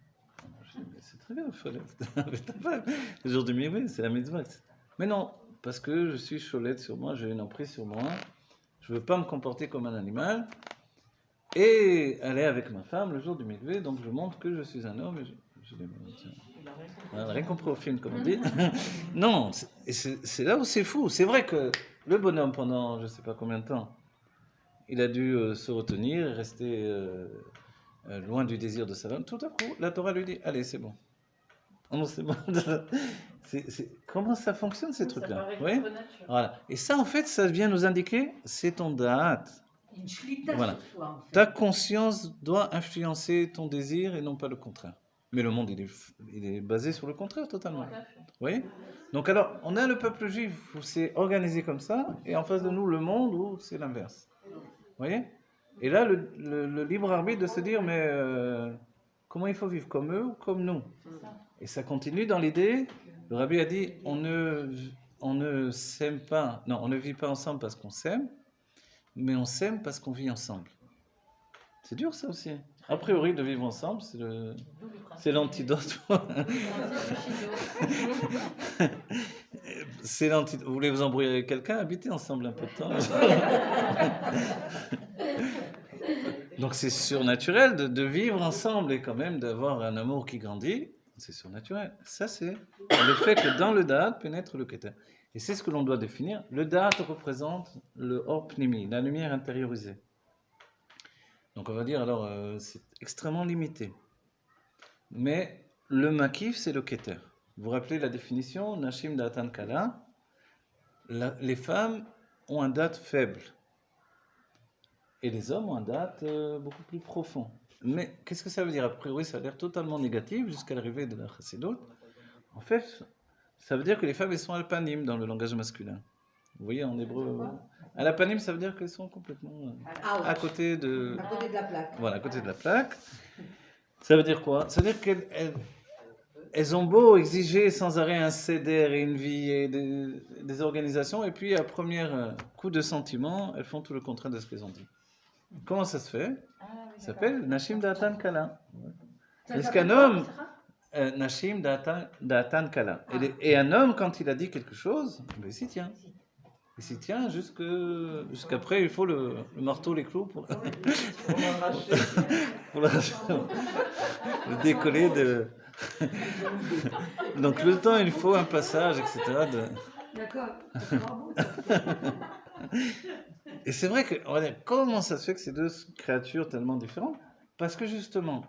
Je dis, mais c'est très bien, il faut aller avec ta femme. Le jour du mikvé, c'est la mitzvah. Etc. Mais non, parce que je suis cholette sur moi, j'ai une emprise sur moi. Je ne veux pas me comporter comme un animal et aller avec ma femme le jour du mikvé, donc je montre que je suis un homme et je les on n'a rien compris au film, comme on dit. Non, c'est là où c'est fou. C'est vrai que le bonhomme, pendant je ne sais pas combien de temps, il a dû se retenir, rester loin du désir de sa femme. Tout à coup, la Torah lui dit, allez, c'est bon. Oh non, c'est bon. Comment ça fonctionne ces trucs-là? Oui. Voilà. Et ça, en fait, ça vient nous indiquer, c'est ton da'at. Une shlita Voilà. sur soi, en fait. Ta conscience doit influencer ton désir et non pas le contraire. Mais le monde, il est basé sur le contraire totalement. Vous voyez? Donc alors, on a le peuple juif où c'est organisé comme ça, et en face de nous, le monde où c'est l'inverse. Vous voyez? Et là, le libre arbitre de se dire, mais comment il faut vivre, comme eux ou comme nous? Et ça continue dans l'idée, le rabbi a dit, on ne s'aime pas, non, on ne vit pas ensemble parce qu'on s'aime, mais on s'aime parce qu'on vit ensemble. C'est dur ça aussi. A priori, de vivre ensemble, c'est l'antidote. C'est l'antidote. Vous voulez vous embrouiller avec quelqu'un, habitez ensemble un peu de temps. Donc c'est surnaturel de vivre ensemble et quand même d'avoir un amour qui grandit. C'est surnaturel. Ça, c'est le fait que dans le Da'at pénètre le Keter. Et c'est ce que l'on doit définir. Le Da'at représente le Or Pnimi, la lumière intériorisée. Donc on va dire, alors, c'est extrêmement limité. Mais le Makif, c'est le Keter. Vous vous rappelez la définition? Nashim Da'atan Kala. Les femmes ont un Da'at faible. Et les hommes ont un Da'at beaucoup plus profond. Mais qu'est-ce que ça veut dire? A priori, ça a l'air totalement négatif jusqu'à l'arrivée de la Chassidut. En fait, ça veut dire que les femmes, elles sont alpanim dans le langage masculin. Vous voyez, en hébreu, alpanim, ça veut dire qu'elles sont complètement à côté de... À côté de la plaque. Voilà, à côté de la plaque. Ça veut dire quoi? Ça veut dire qu'elles ont beau exiger sans arrêt un céder et une vie et des organisations, et puis à premier coup de sentiment, elles font tout le contraire de ce qu'elles ont dit. Comment ça se fait? Ça s'appelle Nashim Da'atan Kala. Est-ce qu'un homme, Nashim Da'atan Kala, et un homme, quand il a dit quelque chose, il s'y tient. Il s'y tient jusqu'après, il faut le marteau, les clous pour le décoller de... Donc le temps, il faut un passage, etc. D'accord. Et c'est vrai que, on va dire, comment ça se fait que ces deux créatures tellement différentes? Parce que justement,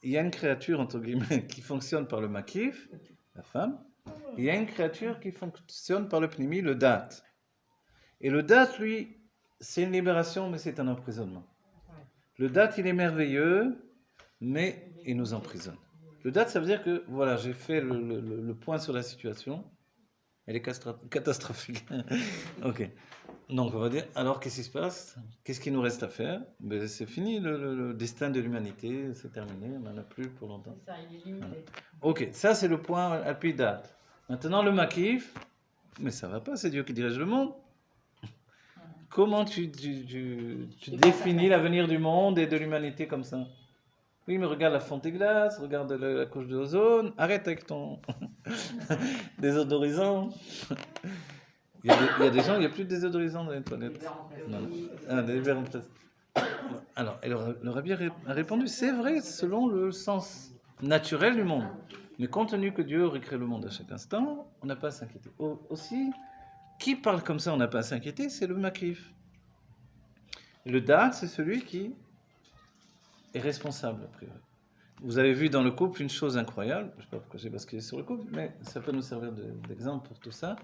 il y a une créature, entre guillemets, qui fonctionne par le makif, la femme, et il y a une créature qui fonctionne par le pnimi, le date. Et le date, lui, c'est une libération, mais c'est un emprisonnement. Le date, il est merveilleux, mais il nous emprisonne. Le date, ça veut dire que, voilà, j'ai fait le point sur la situation, elle est catastrophique. Ok. Donc, on va dire, alors qu'est-ce qui se passe? Qu'est-ce qu'il nous reste à faire? Ben, c'est fini, le destin de l'humanité, c'est terminé, on n'en a plus pour longtemps. Ça, il est limité. Ok, ça c'est le point alpi date. Maintenant, le makif, mais ça va pas, c'est Dieu qui dirige le monde. Comment tu définis l'avenir du monde et de l'humanité comme ça? Oui, mais regarde la fonte des glaces, regarde la couche de ozone, arrête avec ton désodorisant. Il y a des gens, il n'y a plus de désodorisant dans les toilettes. Non. Ah, des verres en plastique. Alors, le rabbi a répondu, c'est vrai, selon le sens naturel du monde. Mais compte tenu que Dieu recrée le monde à chaque instant, on n'a pas à s'inquiéter. Aussi, qui parle comme ça, on n'a pas à s'inquiéter, c'est le makif. Le date, c'est celui qui est responsable, a priori. Vous avez vu dans le couple une chose incroyable, je ne sais pas pourquoi j'ai basculé sur le couple, mais ça peut nous servir d'exemple pour tout ça,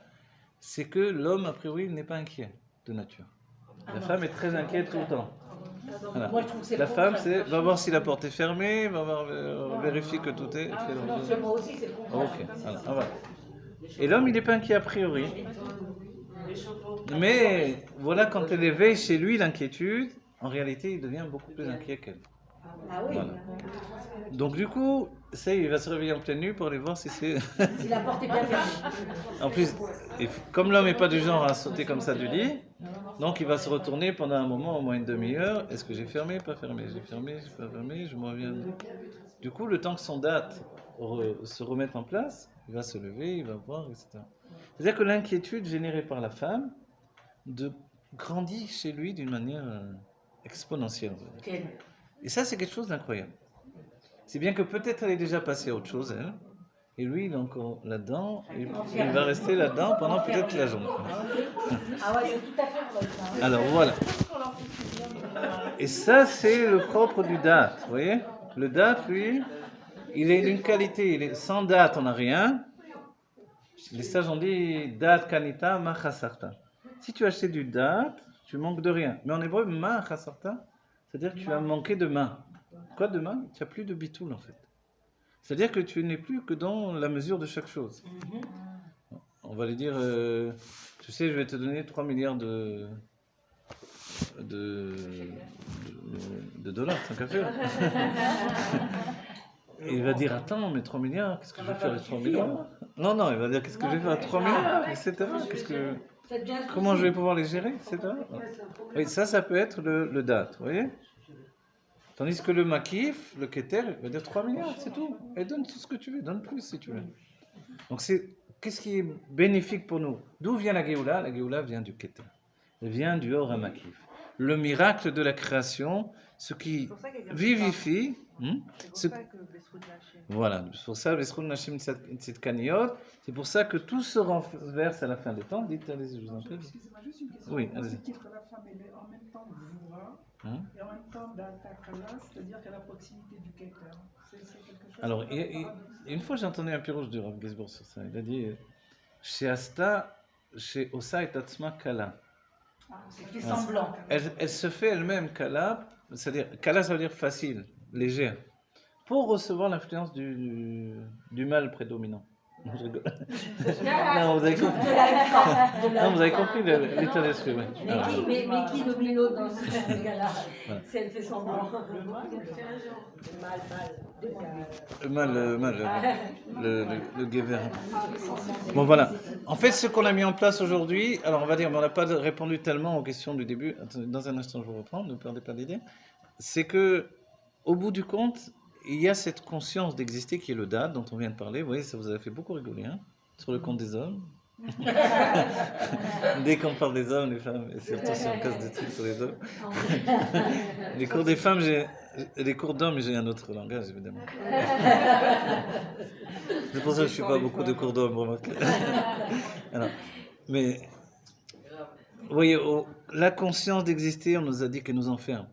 c'est que l'homme, a priori, n'est pas inquiet de nature. La femme est très inquiète tout le temps. Voilà. Moi, je trouve que c'est La le femme, contraire. c'est va voir si la porte est fermée, va vérifier que tout est fait. Non, moi aussi, c'est le contraire. Ok, voilà, on va. Et l'homme, il n'est pas inquiet a priori. Mais voilà, quand elle éveille chez lui l'inquiétude, en réalité, il devient beaucoup plus inquiet qu'elle. Ah oui, Voilà. Donc du coup, ça, il va se réveiller en pleine nuit pour aller voir si c'est... si la porte est bien fermée. En plus, comme l'homme n'est pas du genre à sauter comme ça du lit, donc il va se retourner pendant un moment, au moins une demi-heure. Est-ce que j'ai fermé, pas fermé? J'ai fermé, j'ai pas fermé, je me reviens. Du coup, le temps que son date se remette en place, il va se lever, il va voir, etc. C'est-à-dire que l'inquiétude générée par la femme grandit chez lui d'une manière exponentielle. Quelle? Et ça, c'est quelque chose d'incroyable. C'est bien que peut-être elle est déjà passée à autre chose, elle, et lui, il est encore là-dedans, et il va rester là-dedans pendant peut-être la journée. Ah ouais, c'est tout à fait vrai, ça. Hein. Alors voilà. Et ça, c'est le propre du date, vous voyez? Le date, lui, il est d'une qualité, il est sans date, on n'a rien. Les sages ont dit date kanita ma chasarta. Si tu as acheté du date, tu manques de rien. Mais en hébreu, ma chasarta, c'est-à-dire que tu as manqué de main. Quoi de main? Tu n'as plus de bitoul en fait. C'est-à-dire que tu n'es plus que dans la mesure de chaque chose. On va lui dire, tu sais, je vais te donner 3 milliards de dollars, tant qu'à faire. Et il va dire, attends, mais 3 milliards, qu'est-ce que je vais faire avec 3 milliards? Non, il va dire, qu'est-ce que je vais faire avec 3 milliards, etc. Comment je vais pouvoir les gérer, etc. Oui, ça peut être le date, vous voyez? Tandis que le makif, le keter, il va dire 3 milliards, c'est tout. Et donne tout ce que tu veux, donne plus si tu veux. Donc qu'est-ce qui est bénéfique pour nous? D'où vient la Géoula? La Géoula vient du keter. Elle vient du Or HaMakif. Le miracle de la création, ce qui vivifie. C'est pour ça que Besrout Lachim. Voilà, c'est pour ça, Besrout Lachim Tzidkaniot, c'est pour ça que tout se renverse à la fin des temps. Dites, allez-y, je vous en prie. Excusez-moi, juste une question. Oui, Vous allez-y. dites que la femme, elle est en même temps Voura et en même temps Daltakala, c'est-à-dire qu'elle est à proximité du Keter. C'est quelque chose. Alors, une fois j'ai entendu un pirouge du Rav Gisbourg sur ça. Il a dit chez Asta, chez Osa et Tatsma Kala. C'est fait semblant. Elle se fait elle-même Kala, c'est-à-dire Kala ça veut dire facile, légère, pour recevoir l'influence du mal prédominant. Non, je rigole. Non, vous avez compris. Non, vous avez compris l'état d'esprit. Ouais. Mais qui domine l'autre dans ce cas-là? Voilà. Si elle fait semblant. Le mal, le guéver. Bon voilà. En fait, ce qu'on a mis en place aujourd'hui, alors on va dire, mais on n'a pas répondu tellement aux questions du début. Attendez, dans un instant, je vous reprends, ne perdez pas d'idée. C'est que, au bout du compte, il y a cette conscience d'exister qui est le date dont on vient de parler. Vous voyez, ça vous a fait beaucoup rigoler, hein, sur le compte des hommes. Dès qu'on parle des hommes, les femmes, et surtout si on casse des trucs sur les hommes. Les cours des femmes, les cours d'hommes, j'ai un autre langage, évidemment. C'est pour ça que je ne suis pas beaucoup de cours d'hommes, remarquez. Alors, mais Vous voyez, la conscience d'exister, on nous a dit qu'elle nous enferme.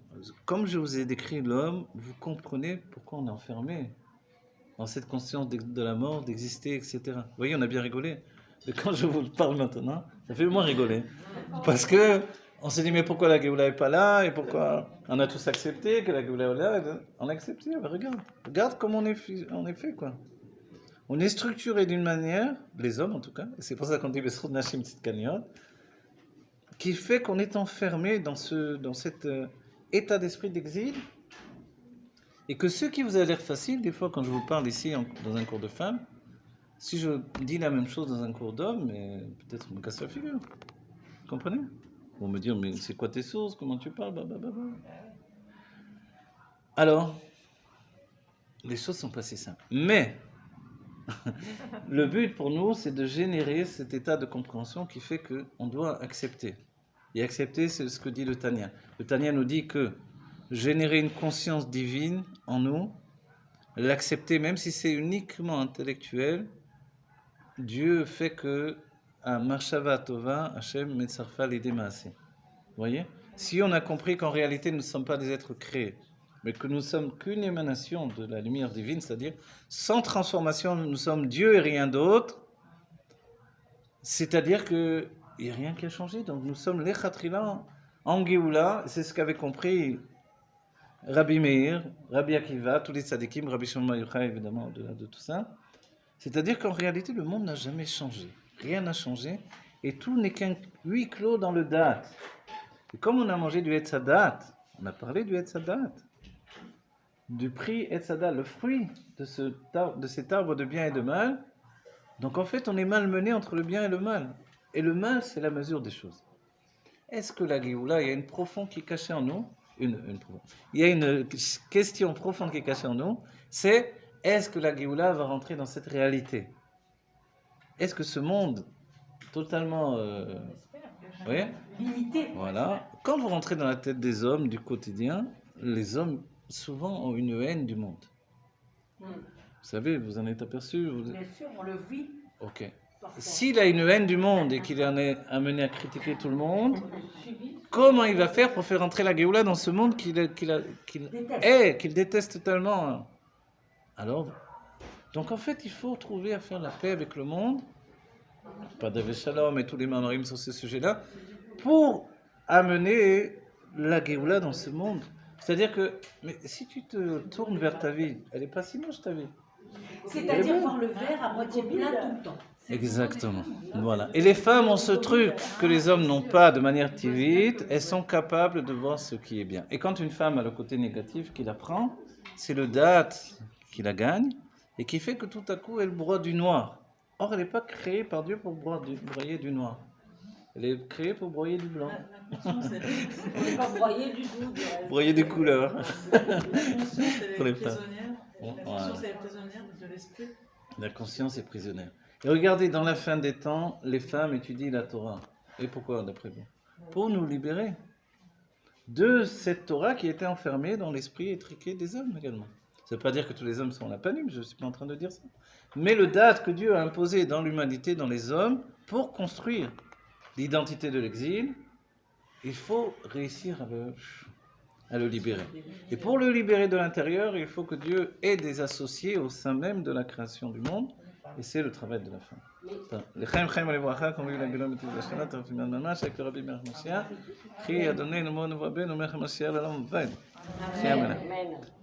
Comme je vous ai décrit l'homme, vous comprenez pourquoi on est enfermé dans cette conscience de la mort, d'exister, etc. Vous voyez, on a bien rigolé. Mais quand je vous parle maintenant, ça fait moins rigoler. Parce que on s'est dit, mais pourquoi la Géoula n'est pas là? Et pourquoi on a tous accepté que la Géoula est là? On a accepté, mais regarde comment on est fait, quoi. On est structuré d'une manière, les hommes en tout cas, et c'est pour ça qu'on dit Besrod Nashim Tzidkaniot, qui fait qu'on est enfermé dans cet état d'esprit d'exil, et que ce qui vous a l'air facile, des fois quand je vous parle ici dans un cours de femmes, si je dis la même chose dans un cours d'hommes, mais peut-être on me casse la figure. Vous comprenez? Vous me dire, mais c'est quoi tes sources? Comment tu parles? Alors, les choses sont pas si simples. Mais, le but pour nous, c'est de générer cet état de compréhension qui fait qu'on doit accepter. Et accepter, c'est ce que dit le Tanya. Le Tanya nous dit que générer une conscience divine en nous, l'accepter, même si c'est uniquement intellectuel, Dieu fait que à Marshava Tova, Hashem Metzarfa Lidé Maaseh. Vous voyez? Si on a compris qu'en réalité nous ne sommes pas des êtres créés, mais que nous sommes qu'une émanation de la lumière divine, c'est-à-dire sans transformation, nous sommes Dieu et rien d'autre, c'est-à-dire qu'il n'y a rien qui a changé. Donc nous sommes les Khatrila en Géoula, c'est ce qu'avait compris Rabbi Meir, Rabbi Akiva, tous les tzadikim, Rabbi Shimon Bar Yochai évidemment au-delà de tout ça. C'est-à-dire qu'en réalité le monde n'a jamais changé, rien n'a changé, et tout n'est qu'un huis clos dans le date. Et comme on a mangé du Etzadat, on a parlé du Etzadat, du prix Etzadat, le fruit de cet arbre de bien et de mal. Donc en fait, on est malmené entre le bien et le mal. Et le mal, c'est la mesure des choses. Est-ce que la Géoula, il y a une profonde qui est cachée en nous? Il y a une question profonde qui est cachée en nous, c'est est-ce que la Géoula va rentrer dans cette réalité? Est-ce que ce monde totalement limité. Voilà. Quand vous rentrez dans la tête des hommes du quotidien, les hommes souvent ont une haine du monde. Vous savez, vous en êtes aperçu? Bien sûr, on le vit. Ok. S'il a une haine du monde et qu'il en est amené à critiquer tout le monde, comment il va faire pour faire entrer la Géoula dans ce monde qu'il déteste tellement? Alors, donc en fait, il faut trouver à faire la paix avec le monde, pas d'Ave Shalom et tous les mamorim sur ce sujet-là, pour amener la Géoula dans ce monde. C'est-à-dire que, mais si tu te tournes vers ta vie, elle n'est pas si moche ta vie. C'est-à-dire voir le verre à moitié plein tout le temps. Exactement. Voilà. Et les femmes ont ce truc que les hommes n'ont pas de manière tivite, elles sont capables de voir ce qui est bien. Et quand une femme a le côté négatif qui la prend, c'est le date qui la gagne et qui fait que tout à coup elle broie du noir. Or, elle n'est pas créée par Dieu pour broyer du noir. Elle est créée pour broyer du blanc. On n'est pas broyé du tout. Broyer des couleurs. La conscience, elle Pour les est femmes. prisonnière. La conscience, elle est prisonnière de l'esprit. La conscience est prisonnière. Et regardez, dans la fin des temps, les femmes étudient la Torah. Et pourquoi, d'après vous? Pour nous libérer de cette Torah qui était enfermée dans l'esprit étriqué des hommes également. Ça ne veut pas dire que tous les hommes sont la panume, je ne suis pas en train de dire ça. Mais le date que Dieu a imposé dans l'humanité, dans les hommes, pour construire l'identité de l'exil, il faut réussir à le libérer. Et pour le libérer de l'intérieur, il faut que Dieu ait des associés au sein même de la création du monde, et c'est le travail de la femme. לחיים חיים ולברכה, כמו יולי בלום את השנה, תרפים על ממש, רק לרבי מלך משיח, כי אדוננו מון ורבנו מלך משיח לעולם ועד.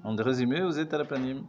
En résumé, vous êtes à la panime.